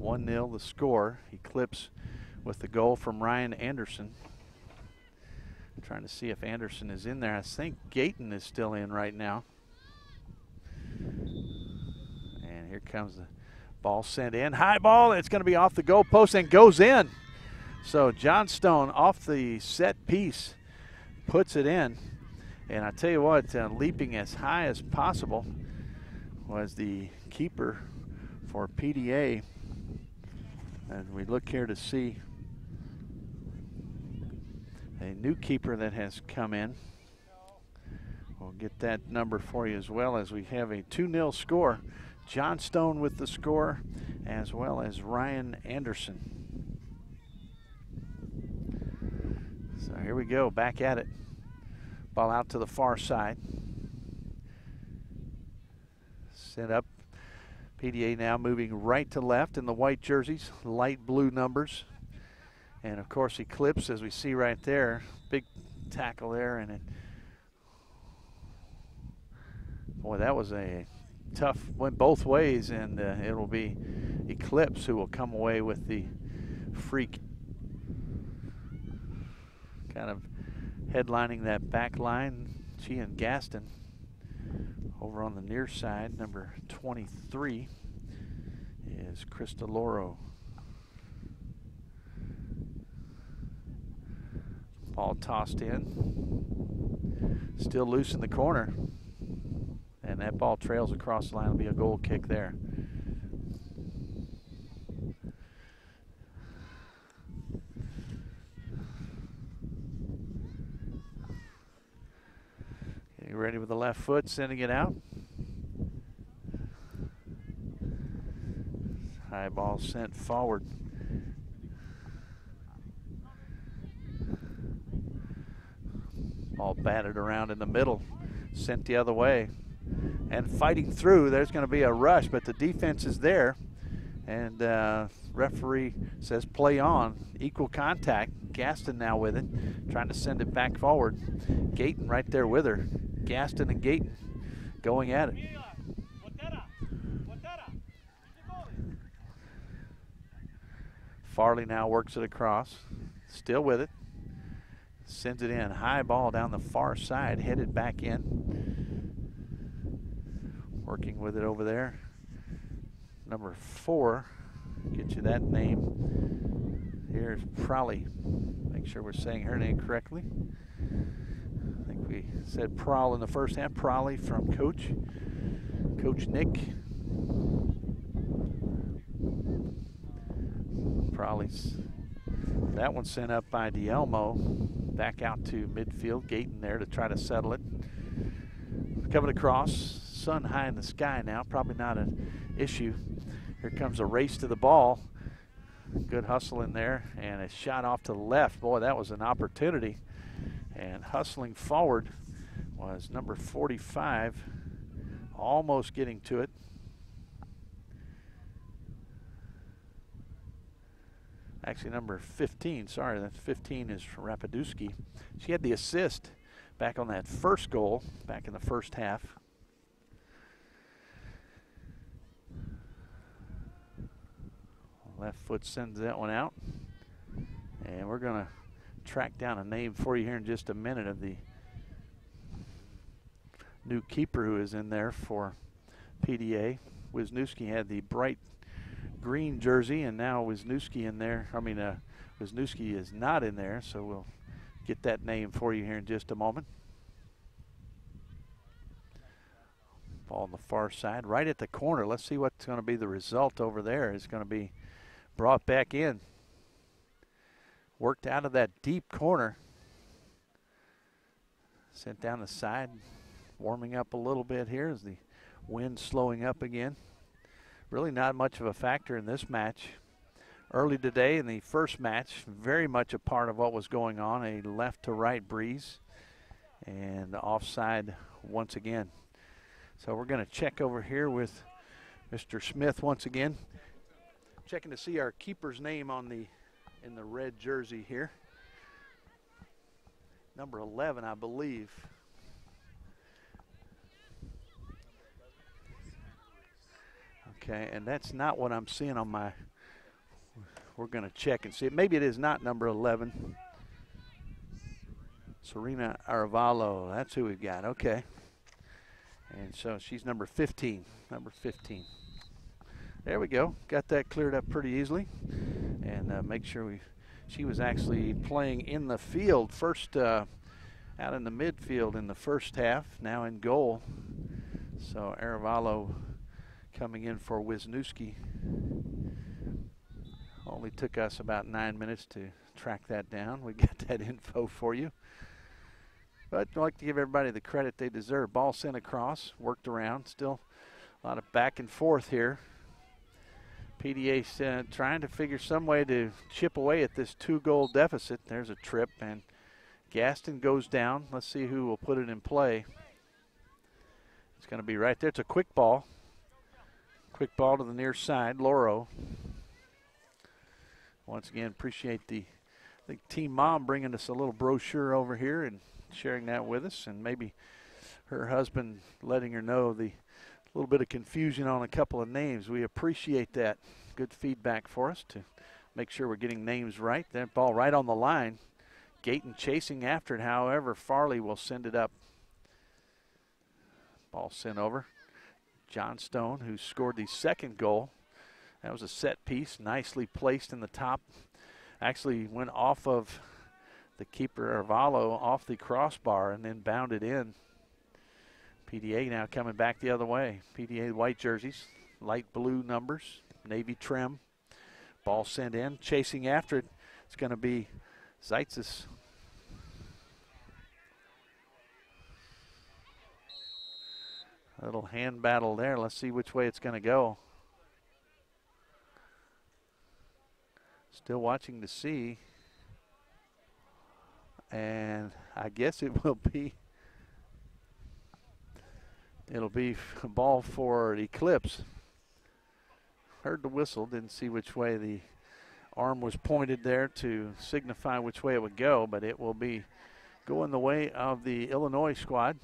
1-0 the score. Eclipse with the goal from Ryan Anderson. Trying to see if Anderson is in there. I think Gayton is still in right now. And here comes the ball sent in. High ball. It's going to be off the goal post and goes in. So Johnstone off the set piece puts it in. And I tell you what, leaping as high as possible was the keeper for PDA. And we look here to see a new keeper that has come in. We'll get that number for you as well, as we have a 2-0 score. John Stone with the score, as well as Ryan Anderson. So here we go, back at it. Ball out to the far side. Set up. PDA now moving right to left in the white jerseys, light blue numbers. And of course Eclipse, as we see right there, big tackle there, and it, boy, that was a tough, went both ways, and it will be Eclipse who will come away with the freak, kind of headlining that back line. She and Gaston. Over on the near side, number 23 is Krista Loro. Ball tossed in. Still loose in the corner. And that ball trails across the line. It'll be a goal kick there. Getting ready with the left foot, sending it out. High ball sent forward. Ball batted around in the middle, sent the other way. And fighting through, there's going to be a rush, but the defense is there. And referee says play on, equal contact. Gaston now with it, trying to send it back forward. Gayton right there with her. Gaston and Gayton going at it. Farley now works it across, still with it. Sends it in, high ball down the far side, headed back in. Working with it over there. Number 4, get you that name. Here's Prowley. Make sure we're saying her name correctly. I think we said Prowl in the first half. Prowley from Coach Nick. Prowley's, that one sent up by Dielmo. Back out to midfield. Gayton there to try to settle it. Coming across, sun high in the sky now, probably not an issue. Here comes a race to the ball. Good hustle in there, and a shot off to the left. Boy, that was an opportunity. And hustling forward was number 45, almost getting to it. Actually, number 15, sorry, that's 15 is Rapadowski. She had the assist back on that first goal, back in the first half. Left foot sends that one out. And we're going to track down a name for you here in just a minute of the new keeper who is in there for PDA. Wisniewski had the bright green jersey, and now Wisniewski in there. I mean, Wisniewski is not in there, so we'll get that name for you here in just a moment. Ball on the far side, right at the corner. Let's see what's going to be the result over there. It's going to be brought back in. Worked out of that deep corner. Sent down the side. Warming up a little bit here as the wind slowing up again. Really not much of a factor in this match. Early today in the first match, very much a part of what was going on, a left to right breeze and offside once again. So we're going to check over here with Mr. Smith once again. Checking to see our keeper's name on in the red jersey here. Number 11, I believe. Okay, and that's not what I'm seeing on my, we're going to check and see. Maybe it is not number 11. Serena Arevalo, that's who we've got, okay. And so she's number 15, number 15. There we go, got that cleared up pretty easily. And make sure she was actually playing in the field first, out in the midfield in the first half, now in goal. So Arevalo coming in for Wisniewski. Only took us about 9 minutes to track that down. We got that info for you. But I'd like to give everybody the credit they deserve. Ball sent across, worked around. Still a lot of back and forth here. PDA trying to figure some way to chip away at this 2-goal deficit. There's a trip, and Gaston goes down. Let's see who will put it in play. It's going to be right there. It's a quick ball. Quick ball to the near side. Loro. Once again, appreciate the team mom bringing us a little brochure over here and sharing that with us, and maybe her husband letting her know the little bit of confusion on a couple of names. We appreciate that. Good feedback for us to make sure we're getting names right. That ball right on the line. Gayton chasing after it. However, Farley will send it up. Ball sent over. John Stone, who scored the second goal. That was a set piece, nicely placed in the top. Actually went off of the keeper, Arvalo, off the crossbar and then bounded in. PDA now coming back the other way. PDA white jerseys, light blue numbers, navy trim. Ball sent in, chasing after it. It's going to be Zeitzes. A little hand battle there. Let's see which way it's going to go. Still watching to see. And I guess it will be, it'll be a ball for Eclipse. Heard the whistle, didn't see which way the arm was pointed there to signify which way it would go, but it will be going the way of the Illinois squad.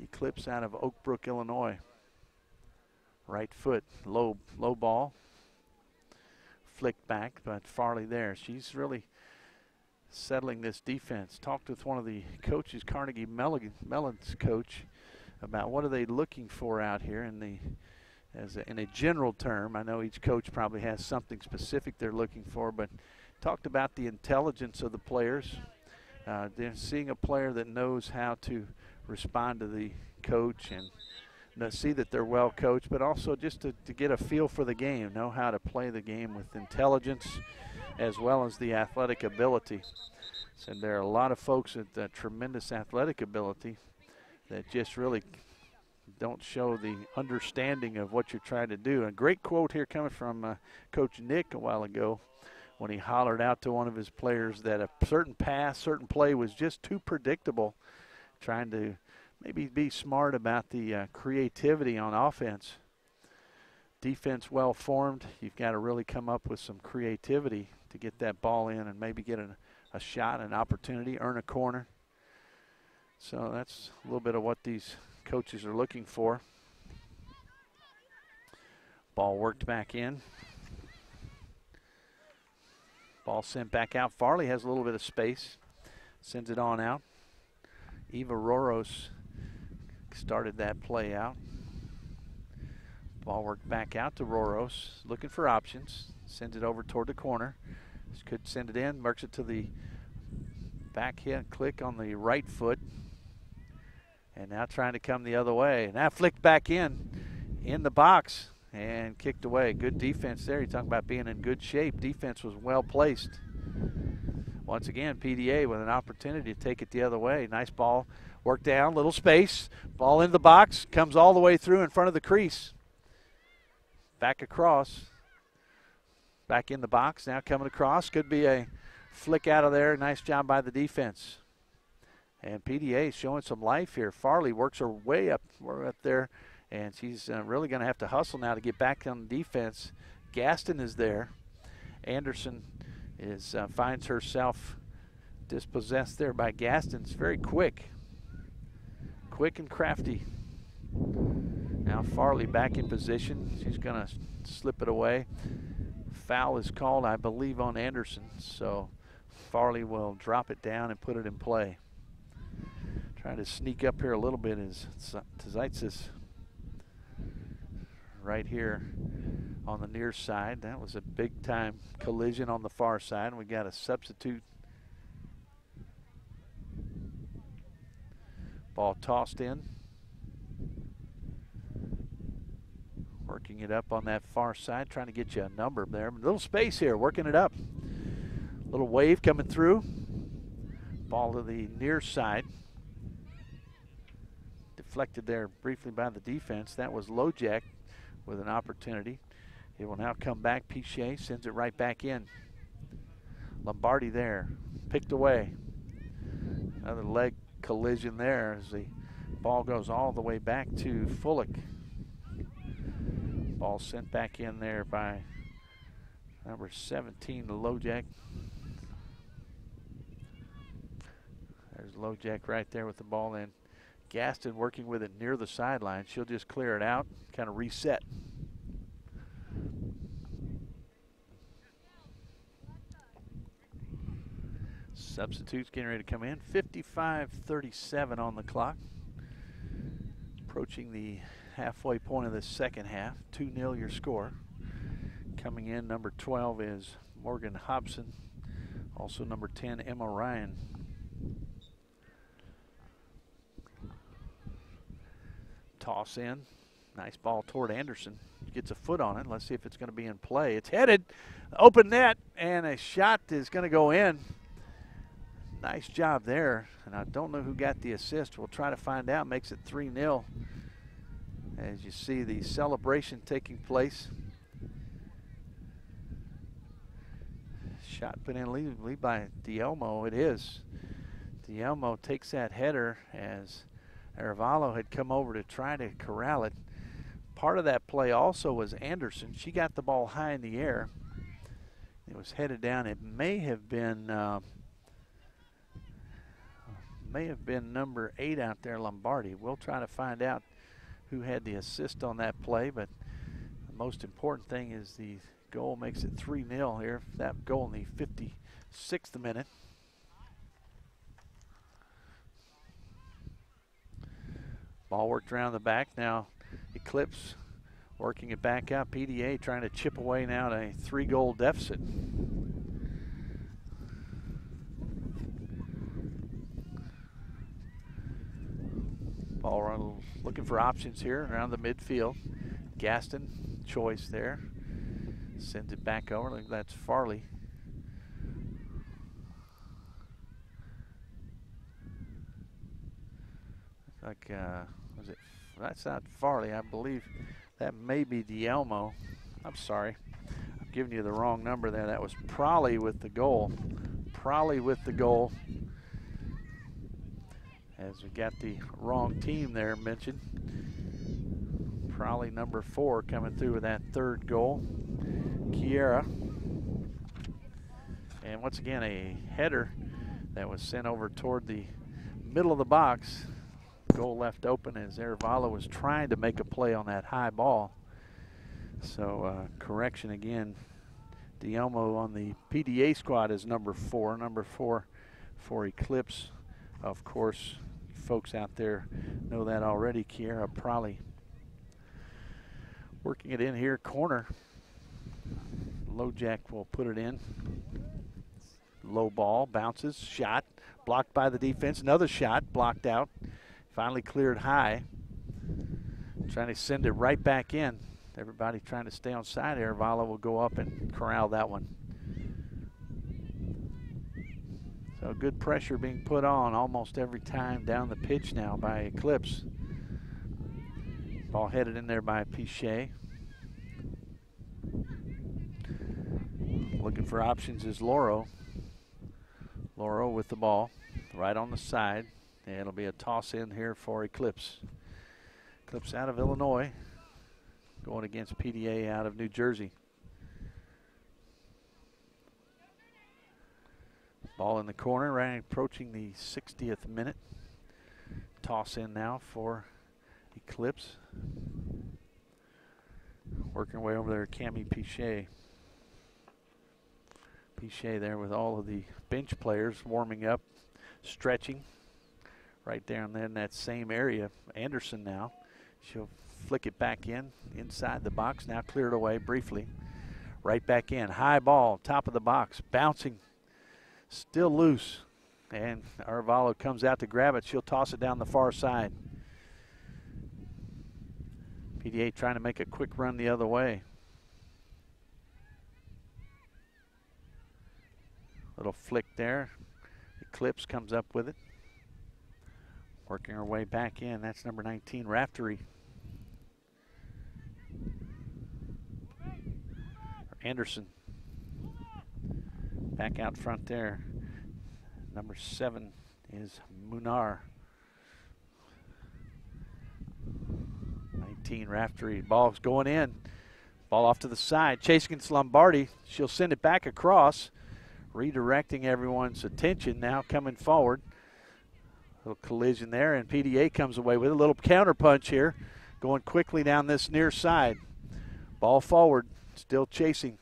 Eclipse out of Oak Brook, Illinois. Right foot, low ball. Flicked back, but Farley there. She's really settling this defense. Talked with one of the coaches, Carnegie Mellon's coach, about what are they looking for out here in a general term. I know each coach probably has something specific they're looking for, but talked about the intelligence of the players. They're seeing a player that knows how to respond to the coach and see that they're well coached, but also just to get a feel for the game, know how to play the game with intelligence as well as the athletic ability. So there are a lot of folks with tremendous athletic ability that just really don't show the understanding of what you're trying to do. A great quote here coming from Coach Nick a while ago when he hollered out to one of his players that a certain pass, certain play was just too predictable, trying to maybe be smart about the creativity on offense. Defense well formed. You've got to really come up with some creativity to get that ball in and maybe get a shot, an opportunity, earn a corner. So that's a little bit of what these coaches are looking for. Ball worked back in. Ball sent back out. Farley has a little bit of space. Sends it on out. Eva Roros started that play out. Ball worked back out to Roros, looking for options. Sends it over toward the corner. This could send it in, marks it to the back hit, click on the right foot. And now trying to come the other way. Now flicked back in the box and kicked away. Good defense there. You're talking about being in good shape. Defense was well placed. Once again, PDA with an opportunity to take it the other way. Nice ball. Work down, little space. Ball in the box. Comes all the way through in front of the crease. Back across. Back in the box. Now coming across. Could be a flick out of there. Nice job by the defense. And PDA is showing some life here. Farley works her way up. We're up there. And she's really going to have to hustle now to get back on defense. Gaston is there. Anderson finds herself dispossessed there by Gaston. It's very quick. Quick and crafty. Now Farley back in position. She's going to slip it away. Foul is called, I believe, on Anderson. So Farley will drop it down and put it in play. Trying to sneak up here a little bit is Tzaitzis right here on the near side. That was a big time collision on the far side. We got a substitute. Ball tossed in. Working it up on that far side, trying to get you a number there. A little space here, working it up. Little wave coming through. Ball to the near side. Deflected there briefly by the defense. That was Lojak with an opportunity. It will now come back. Pichet sends it right back in. Lombardi there, picked away. Another leg collision there as the ball goes all the way back to Fullick. Ball sent back in there by number 17, Lojak. There's Lojak right there with the ball in. Gaston working with it near the sideline. She'll just clear it out, kind of reset. Substitutes getting ready to come in. 55:37 on the clock. Approaching the halfway point of the second half. 2-0 your score. Coming in, number 12 is Morgan Hobson. Also number 10, Emma Ryan. Toss in. Nice ball toward Anderson. Gets a foot on it. Let's see if it's going to be in play. It's headed. Open net. And a shot is going to go in. Nice job there. And I don't know who got the assist. We'll try to find out. Makes it 3-0. As you see the celebration taking place. Shot put in lead by Dielmo. It is. Dielmo takes that header as Arevalo had come over to try to corral it. Part of that play also was Anderson. She got the ball high in the air. It was headed down. It may have been number 8 out there, Lombardi. We'll try to find out who had the assist on that play, but the most important thing is the goal makes it 3-0 here. That goal in the 56th minute. Ball worked around the back. Now Eclipse working it back out. PDA trying to chip away now at a 3-goal deficit. Ball run, looking for options here around the midfield. Gaston, choice there. Sends it back over. I think that's Farley. Like, was it? That's not Farley. I believe that may be Dielmo. I'm sorry. I'm giving you the wrong number there. That was Prolly with the goal. Prolly with the goal. As we got the wrong team there mentioned. Prolly number 4 coming through with that 3rd goal. Kiera. And once again, a header that was sent over toward the middle of the box. Goal left open as Arevalo was trying to make a play on that high ball. So correction again. Dielmo on the PDA squad is number 4. Number 4 for Eclipse. Of course, folks out there know that already. Kiera Prolly. Working it in here, corner. Lojak will put it in. Low ball, bounces, shot, blocked by the defense. Another shot, blocked out. Finally cleared high. Trying to send it right back in. Everybody trying to stay on side. Arevalo will go up and corral that one. So good pressure being put on almost every time down the pitch now by Eclipse. Ball headed in there by Pichet. Looking for options is Loro. Loro with the ball right on the side. And it'll be a toss in here for Eclipse. Eclipse out of Illinois, going against PDA out of New Jersey. Ball in the corner, right approaching the 60th minute. Toss in now for Eclipse. Working way over there, Cami Pichet. Pichet there with all of the bench players warming up, stretching. Right down there in that same area. Anderson now. She'll flick it back in, inside the box. Now cleared away briefly. Right back in. High ball, top of the box. Bouncing. Still loose. And Arevalo comes out to grab it. She'll toss it down the far side. PDA trying to make a quick run the other way. Little flick there. Eclipse comes up with it. Working her way back in. That's number 19, Raftery. Anderson. Back out front there. Number 7 is Munar. 19, Raftery. Ball's going in. Ball off to the side. Chase against Lombardi. She'll send it back across. Redirecting everyone's attention now coming forward. Little collision there, and PDA comes away with a little counter punch here. Going quickly down this near side. Ball forward. Still chasing.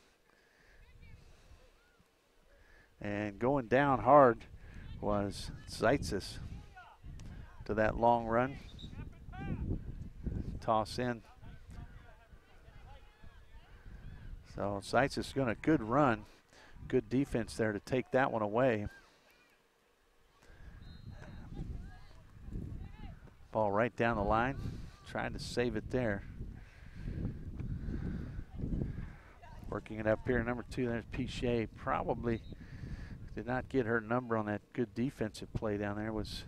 And going down hard was Zeitzes to that long run. Toss in. So Zeitzes going a good run. Good defense there to take that one away. Ball right down the line. Trying to save it there. Working it up here. Number 2, there's Pichet. Probably did not get her number on that good defensive play down there. Was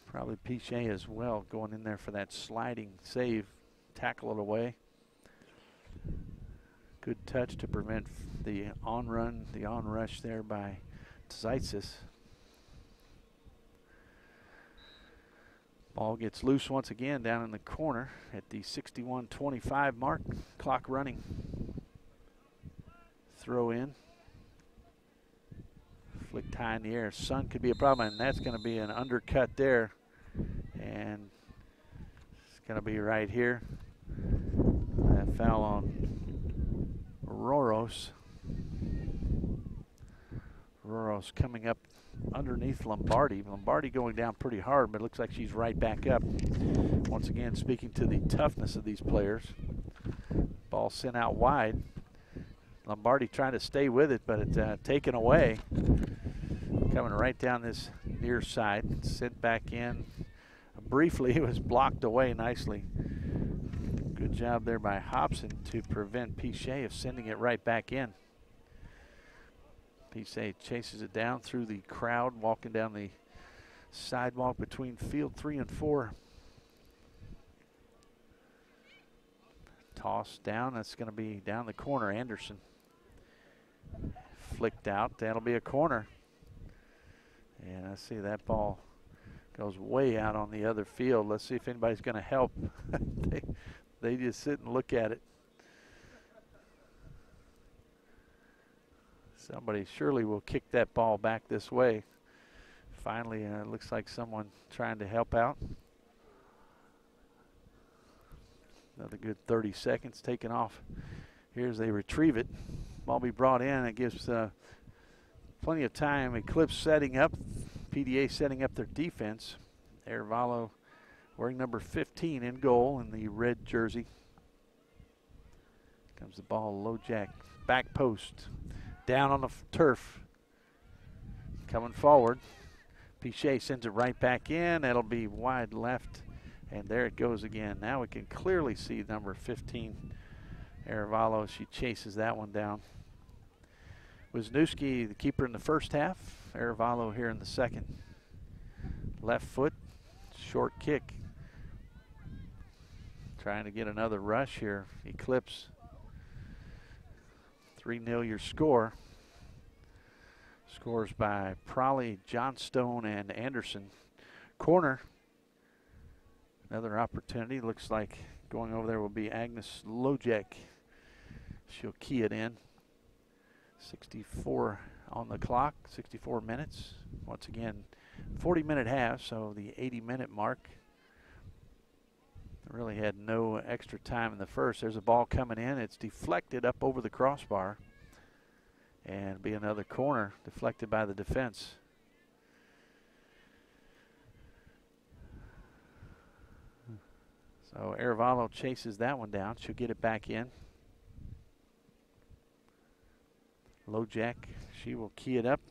probably Pichet as well, going in there for that sliding save. Tackle it away. Good touch to prevent the on-run, the on-rush there by Zeitzes. Ball gets loose once again down in the corner at the 61:25 mark. Clock running. Throw in. Flicked high in the air. Sun could be a problem, and that's going to be an undercut there. And it's going to be right here. That foul on Roros. Roros coming up underneath Lombardi. Lombardi going down pretty hard, but it looks like she's right back up. Once again, speaking to the toughness of these players. Ball sent out wide. Lombardi trying to stay with it, but it's taken away. Coming right down this near side. Sent back in. Briefly, it was blocked away nicely. Good job there by Hobson to prevent Pichet of sending it right back in. Pichet chases it down through the crowd, walking down the sidewalk between field 3 and 4. Toss down, that's going to be down the corner. Anderson flicked out, that'll be a corner. And I see that ball goes way out on the other field. Let's see if anybody's going to help. They just sit and look at it. Somebody surely will kick that ball back this way. Finally, it looks like someone trying to help out. Another good 30 seconds taken off. Here's they retrieve it. Ball be brought in. It gives plenty of time. Eclipse setting up. PDA setting up their defense. Arevalo wearing number 15 in goal in the red jersey. Comes the ball, low jack, back post. Down on the turf. Coming forward. Pichet sends it right back in. That'll be wide left. And there it goes again. Now we can clearly see number 15, Arevalo. She chases that one down. Wisniewski, the keeper in the first half. Arevalo here in the second. Left foot, short kick. Trying to get another rush here. Eclipse. 3-0 your score. Scores by Prolly, Johnstone, and Anderson. Corner. Another opportunity. Looks like going over there will be Agnes Lojek. She'll key it in. 64 on the clock, 64 minutes. Once again, 40-minute half, so the 80-minute mark. Really had no extra time in the first. There's a ball coming in. It's deflected up over the crossbar. And be another corner deflected by the defense. So Arevalo chases that one down. She'll get it back in. Low jack. She will key it up.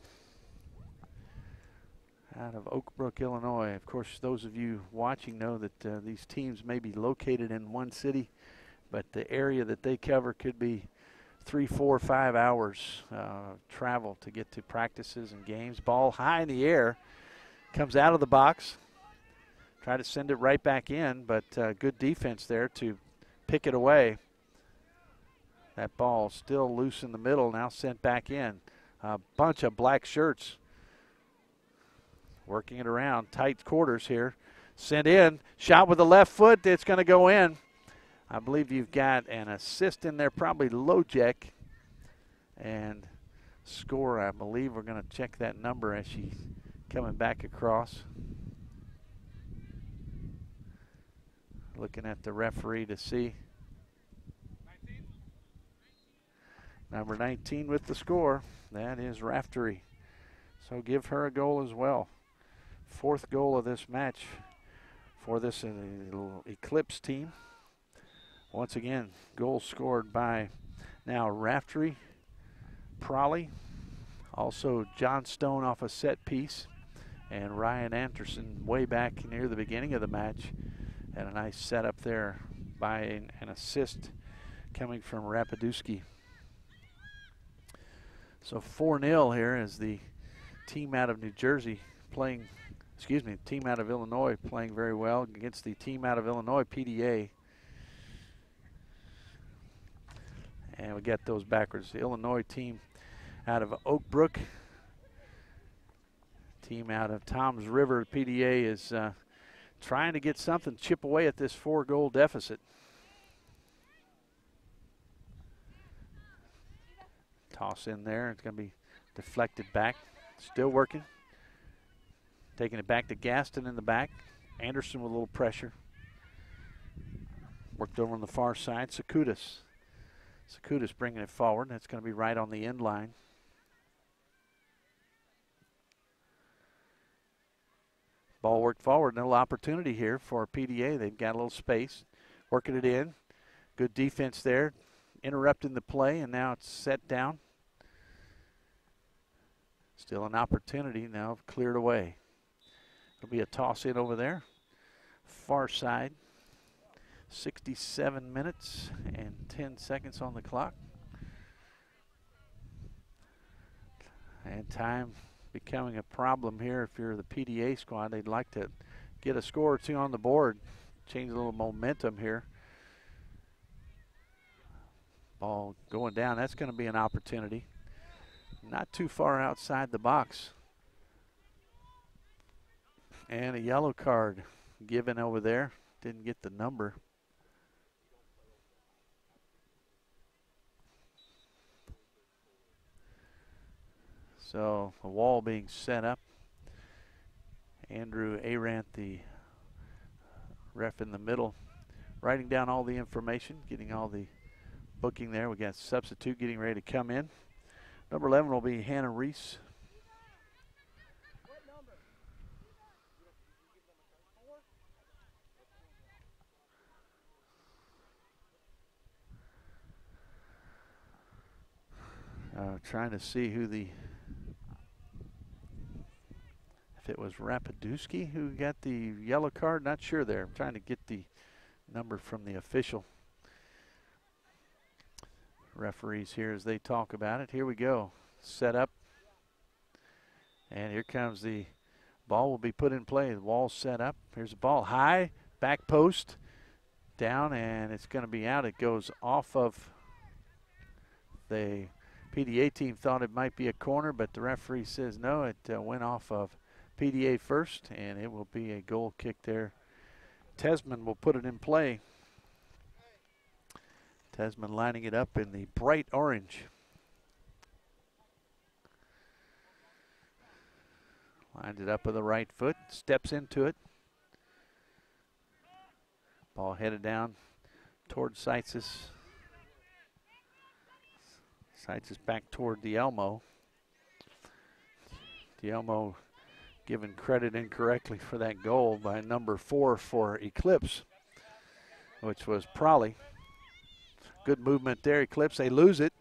Out of Oak Brook, Illinois. Of course, those of you watching know that these teams may be located in one city, but the area that they cover could be 3, 4, 5 hours travel to get to practices and games. Ball high in the air, comes out of the box. Try to send it right back in, but good defense there to pick it away. That ball still loose in the middle, now sent back in. A bunch of black shirts working it around. Tight quarters here. Sent in, shot with the left foot. It's going to go in. I believe you've got an assist in there, probably Lojek. And score, I believe we're going to check that number as she's coming back across. Looking at the referee to see. 19. Number 19 with the score. That is Raftery. So give her a goal as well. 4th goal of this match for this Eclipse team. Once again, goal scored by now Raftery, Prolly, also John Stone off a set piece, and Ryan Anderson way back near the beginning of the match. And a nice setup there by an assist coming from Rapadusky. So 4-0 here as the team out of New Jersey playing, team out of Illinois playing very well against the team out of Illinois, PDA. And we got those backwards. The Illinois team out of Oak Brook. Team out of Toms River, PDA, is trying to get something, chip away at this 4-goal deficit. Toss in there. It's going to be deflected back. Still working. Taking it back to Gaston in the back. Anderson with a little pressure. Worked over on the far side. Sakutis bringing it forward. That's going to be right on the end line. Ball worked forward. No opportunity here for PDA. They've got a little space. Working it in. Good defense there. Interrupting the play, and now it's set down. Still an opportunity now, cleared away. It'll be a toss in over there. Far side. 67 minutes and 10 seconds on the clock. And time becoming a problem here if you're the PDA squad. They'd like to get a score or two on the board. Change a little momentum here. Ball going down. That's going to be an opportunity. Not too far outside the box. And a yellow card given over there. Didn't get the number. So a wall being set up. Andrew Arant, the ref in the middle, writing down all the information, getting all the booking there. We got substitute getting ready to come in. Number 11 will be Hannah Reese. Trying to see who the, if it was Rapadusky who got the yellow card, not sure there. I'm trying to get the number from the official referees here as they talk about it. Here we go. Set up. And here comes the ball will be put in play. The wall set up. Here's the ball high, back post, down, and it's going to be out. It goes off of the PDA team. Thought it might be a corner, but the referee says no. It went off of PDA first, and it will be a goal kick there. Tesman will put it in play. Tesman lining it up in the bright orange. Lined it up with the right foot, steps into it. Ball headed down toward Seitzes. Seitzes back toward Dielmo. Dielmo given credit incorrectly for that goal by number 4 for Eclipse, which was Prolly. Good movement there, Eclipse. They lose it.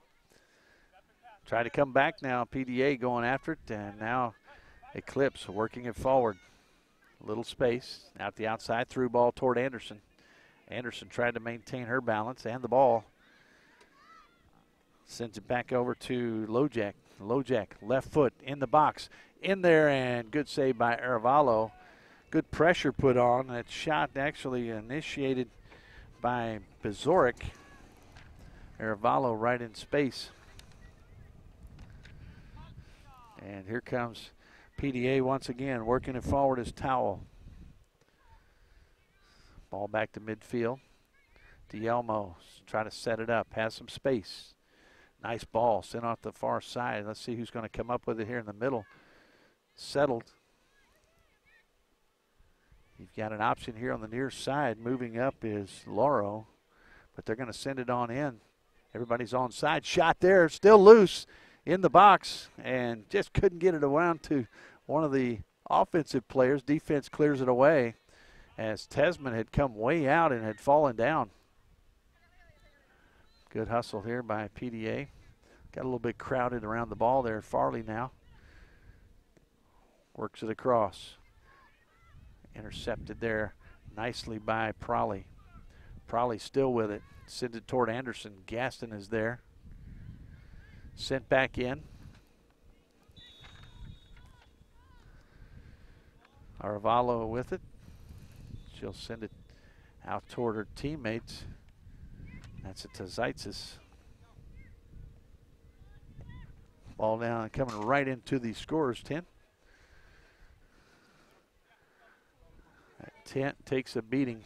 Try to come back now. PDA going after it, and now Eclipse working it forward. A little space out the outside, through ball toward Anderson. Anderson tried to maintain her balance and the ball. Sends it back over to Lojak. Lojak, left foot in the box. In there, and good save by Arevalo. Good pressure put on. That shot actually initiated by Bezoric. Arevalo right in space. And here comes PDA once again, working it forward as Towel. Ball back to midfield. Dielmo try to set it up, has some space. Nice ball, sent off the far side. Let's see who's going to come up with it here in the middle. Settled. You've got an option here on the near side. Moving up is Lauro, but they're going to send it on in. Everybody's on side. Shot there, still loose in the box, and just couldn't get it around to one of the offensive players. Defense clears it away as Tesman had come way out and had fallen down. Good hustle here by PDA. Got a little bit crowded around the ball there. Farley now works it across. Intercepted there nicely by Prolly. Prolly still with it. Sends it toward Anderson. Gaston is there. Sent back in. Arevalo with it. She'll send it out toward her teammates. That's it to Zeitzes. Ball down and coming right into the scorer's tent. That tent takes a beating.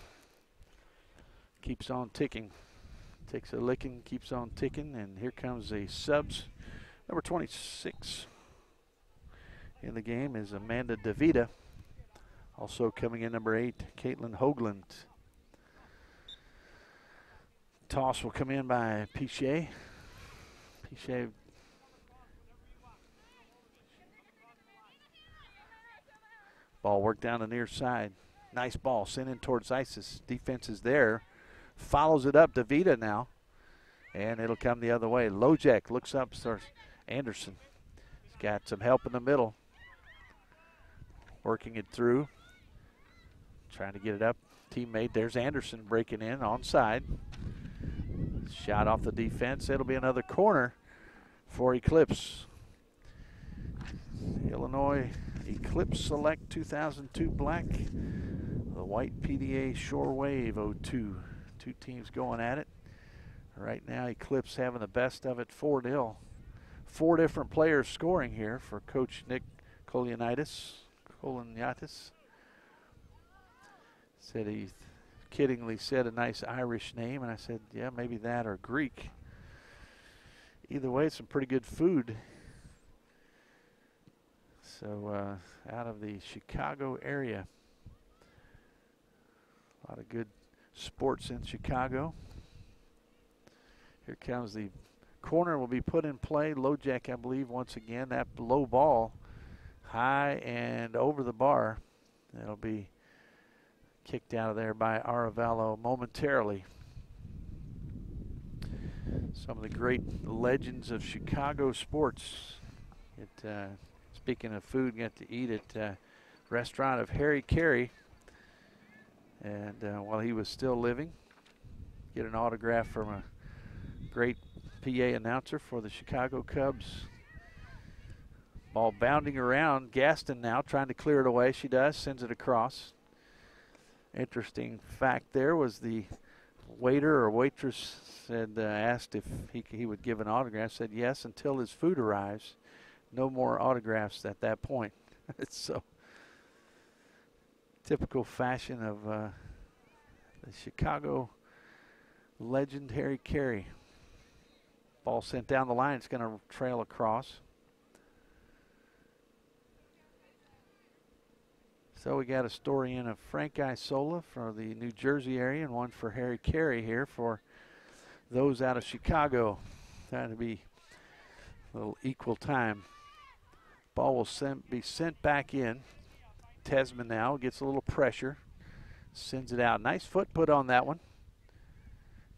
Keeps on ticking. Takes a licking, keeps on ticking, and here comes the subs. Number 26 in the game is Amanda DeVita. Also coming in, number 8, Caitlin Hoagland. Toss will come in by Piché. Piché. Ball worked down the near side. Nice ball sent in towards ISIS. Defense is there. Follows it up. DeVita now. And it'll come the other way. Lojak looks up, starts Anderson. He's got some help in the middle. Working it through. Trying to get it up. Teammate, there's Anderson breaking in onside. Shot off the defense. It'll be another corner for Eclipse. Illinois Eclipse Select 2002 Black. The white PDA Shore Wave 02. Two teams going at it. Right now Eclipse having the best of it, 4-0. 4 different players scoring here for Coach Nick Koloniatis. Said he kiddingly said a nice Irish name, and I said, yeah, maybe that or Greek. Either way, it's some pretty good food. So out of the Chicago area. A lot of good sports in Chicago. Here comes the corner, will be put in play. Lojak, I believe, once again. That low ball high and over the bar. That'll be kicked out of there by Arevalo momentarily. Some of the great legends of Chicago sports. Speaking of food, got to eat at restaurant of Harry Carey. And while he was still living, get an autograph from a great PA announcer for the Chicago Cubs. Ball bounding around. Gaston now trying to clear it away. She does, sends it across. Interesting fact there was the waiter or waitress said, asked if he would give an autograph, said yes until his food arrives. No more autographs at that point. So typical fashion of the Chicago legend Harry Carey. Ball sent down the line. It's going to trail across. So we got a story in of Frank Isola for the New Jersey area and one for Harry Carey here for those out of Chicago. Trying to be a little equal time. Ball will be sent back in. Tesman now gets a little pressure. Sends it out. Nice foot put on that one.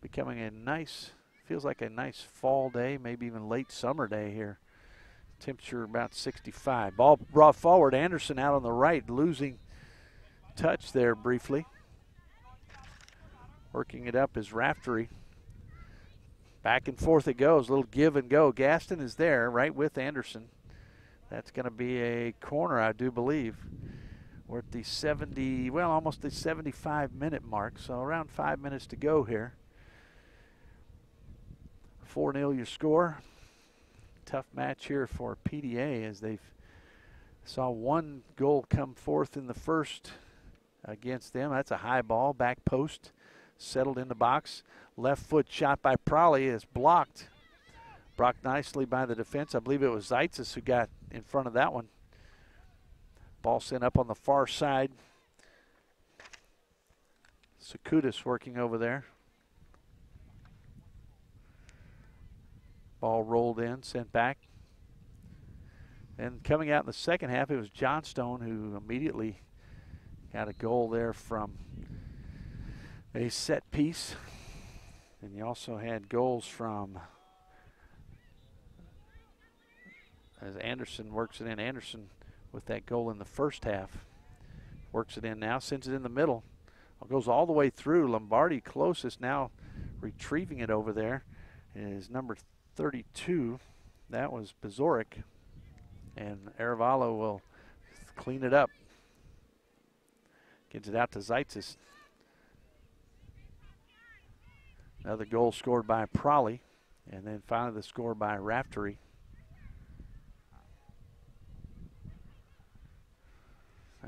Becoming a nice, feels like a nice fall day, maybe even late summer day here. Temperature about 65. Ball brought forward. Anderson out on the right, losing touch there briefly. Working it up is Raftery. Back and forth it goes, a little give and go. Gaston is there right with Anderson. That's going to be a corner, I do believe. We're at the 70, well, almost the 75-minute mark, so around 5 minutes to go here. 4-0 your score. Tough match here for PDA as they've saw one goal come forth in the first against them. That's a high ball, back post, settled in the box. Left foot shot by Prolly is blocked. Blocked nicely by the defense. I believe it was Zeitzes who got in front of that one. Ball sent up on the far side. Sakudis working over there. Ball rolled in, sent back. And coming out in the second half, it was Johnstone who immediately got a goal there from a set piece. And you also had goals from, as Anderson works it in, Anderson with that goal in the first half. Works it in now, sends it in the middle. Goes all the way through. Lombardi closest now, retrieving it over there is number 32. That was Bezoric. And Aravalo will clean it up. Gets it out to Zeitzes. Another goal scored by Prolly. And then finally the score by Raftery.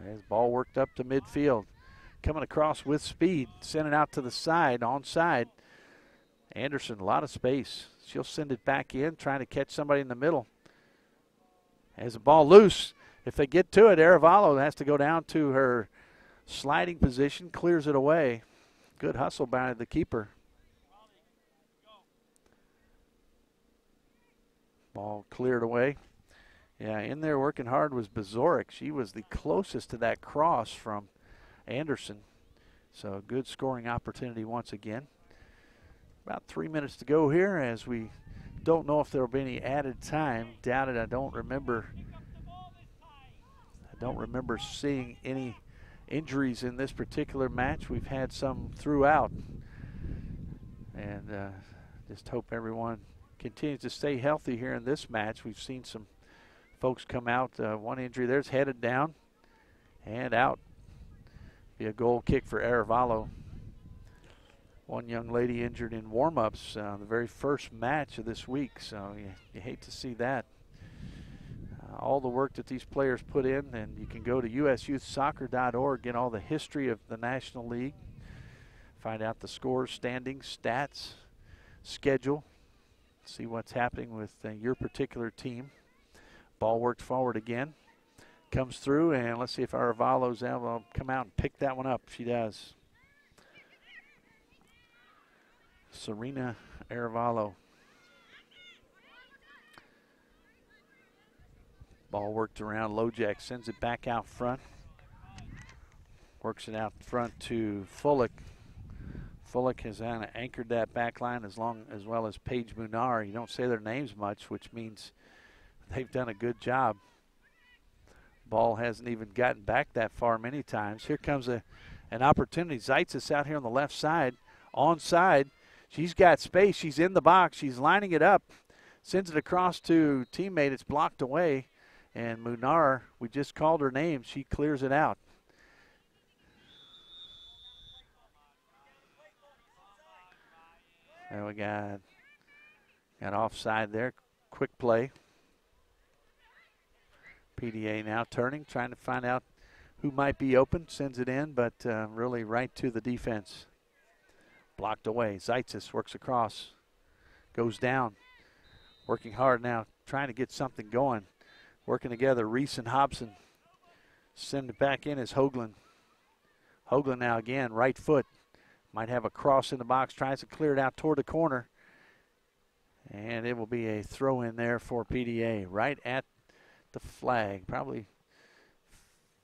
As ball worked up to midfield. Coming across with speed. Sent it out to the side, onside. Anderson, a lot of space. She'll send it back in, trying to catch somebody in the middle. Has the ball loose. If they get to it, Aravalo has to go down to her sliding position, clears it away. Good hustle by the keeper. Ball cleared away. Yeah, in there working hard was Bezoric. She was the closest to that cross from Anderson. So good scoring opportunity once again. About 3 minutes to go here as we don't know if there will be any added time. Doubt it. I don't remember seeing any injuries in this particular match. We've had some throughout. And just hope everyone continues to stay healthy here in this match. We've seen some folks come out. One injury there's headed down and out. Be a goal kick for Aravalo. One young lady injured in warm-ups, the very first match of this week, so you hate to see that. All the work that these players put in, and you can go to usyouthsoccer.org, get all the history of the National League, find out the scores, standings, stats, schedule, see what's happening with your particular team. Ball worked forward again, comes through, and let's see if Aravalo's able to come out and pick that one up. She does. Serena Aravalo. Ball worked around. Lojak sends it back out front. Works it out front to Fullick. Fullick has anchored that back line as well as Paige Munar. You don't say their names much, which means they've done a good job. Ball hasn't even gotten back that far many times. Here comes an opportunity. Zeitzes out here on the left side, onside. She's got space. She's in the box. She's lining it up. Sends it across to teammate. It's blocked away. And Munar, we just called her name. She clears it out. There we got offside there. Quick play. PDA now turning, trying to find out who might be open. Sends it in, but really right to the defense. Blocked away. Zeitzes works across. Goes down. Working hard now. Trying to get something going. Working together. Reese and Hobson. Send it back in as Hoagland. Hoagland now again. Right foot. Might have a cross in the box. Tries to clear it out toward the corner. And it will be a throw in there for PDA. Right at the flag. Probably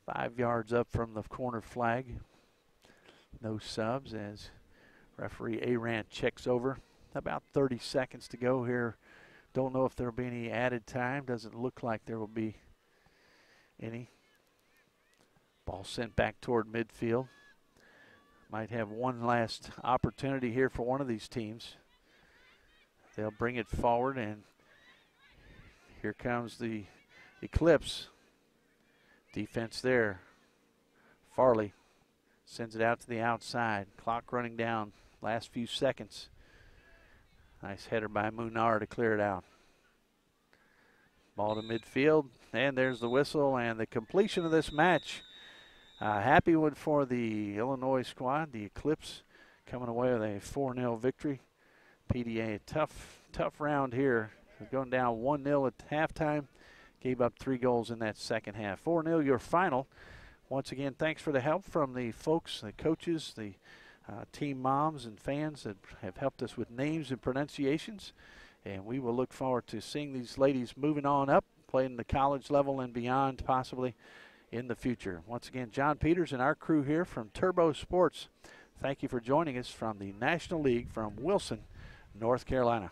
5 yards up from the corner flag. No subs as referee Arant checks over. About 30 seconds to go here. Don't know if there will be any added time. Doesn't look like there will be any. Ball sent back toward midfield. Might have one last opportunity here for one of these teams. They'll bring it forward, and here comes the Eclipse. Defense there. Farley sends it out to the outside. Clock running down. Last few seconds. Nice header by Munar to clear it out. Ball to midfield, and there's the whistle and the completion of this match. Happy one for the Illinois squad. The Eclipse coming away with a 4-0 victory. PDA, a tough round here. Going down 1-0 at halftime. Gave up 3 goals in that second half. 4-0 your final. Once again, thanks for the help from the folks, the coaches, the team moms and fans that have helped us with names and pronunciations. And we will look forward to seeing these ladies moving on up, playing the college level and beyond possibly in the future. Once again, John Peters and our crew here from Turbo Sports, thank you for joining us from the National League from Wilson, North Carolina.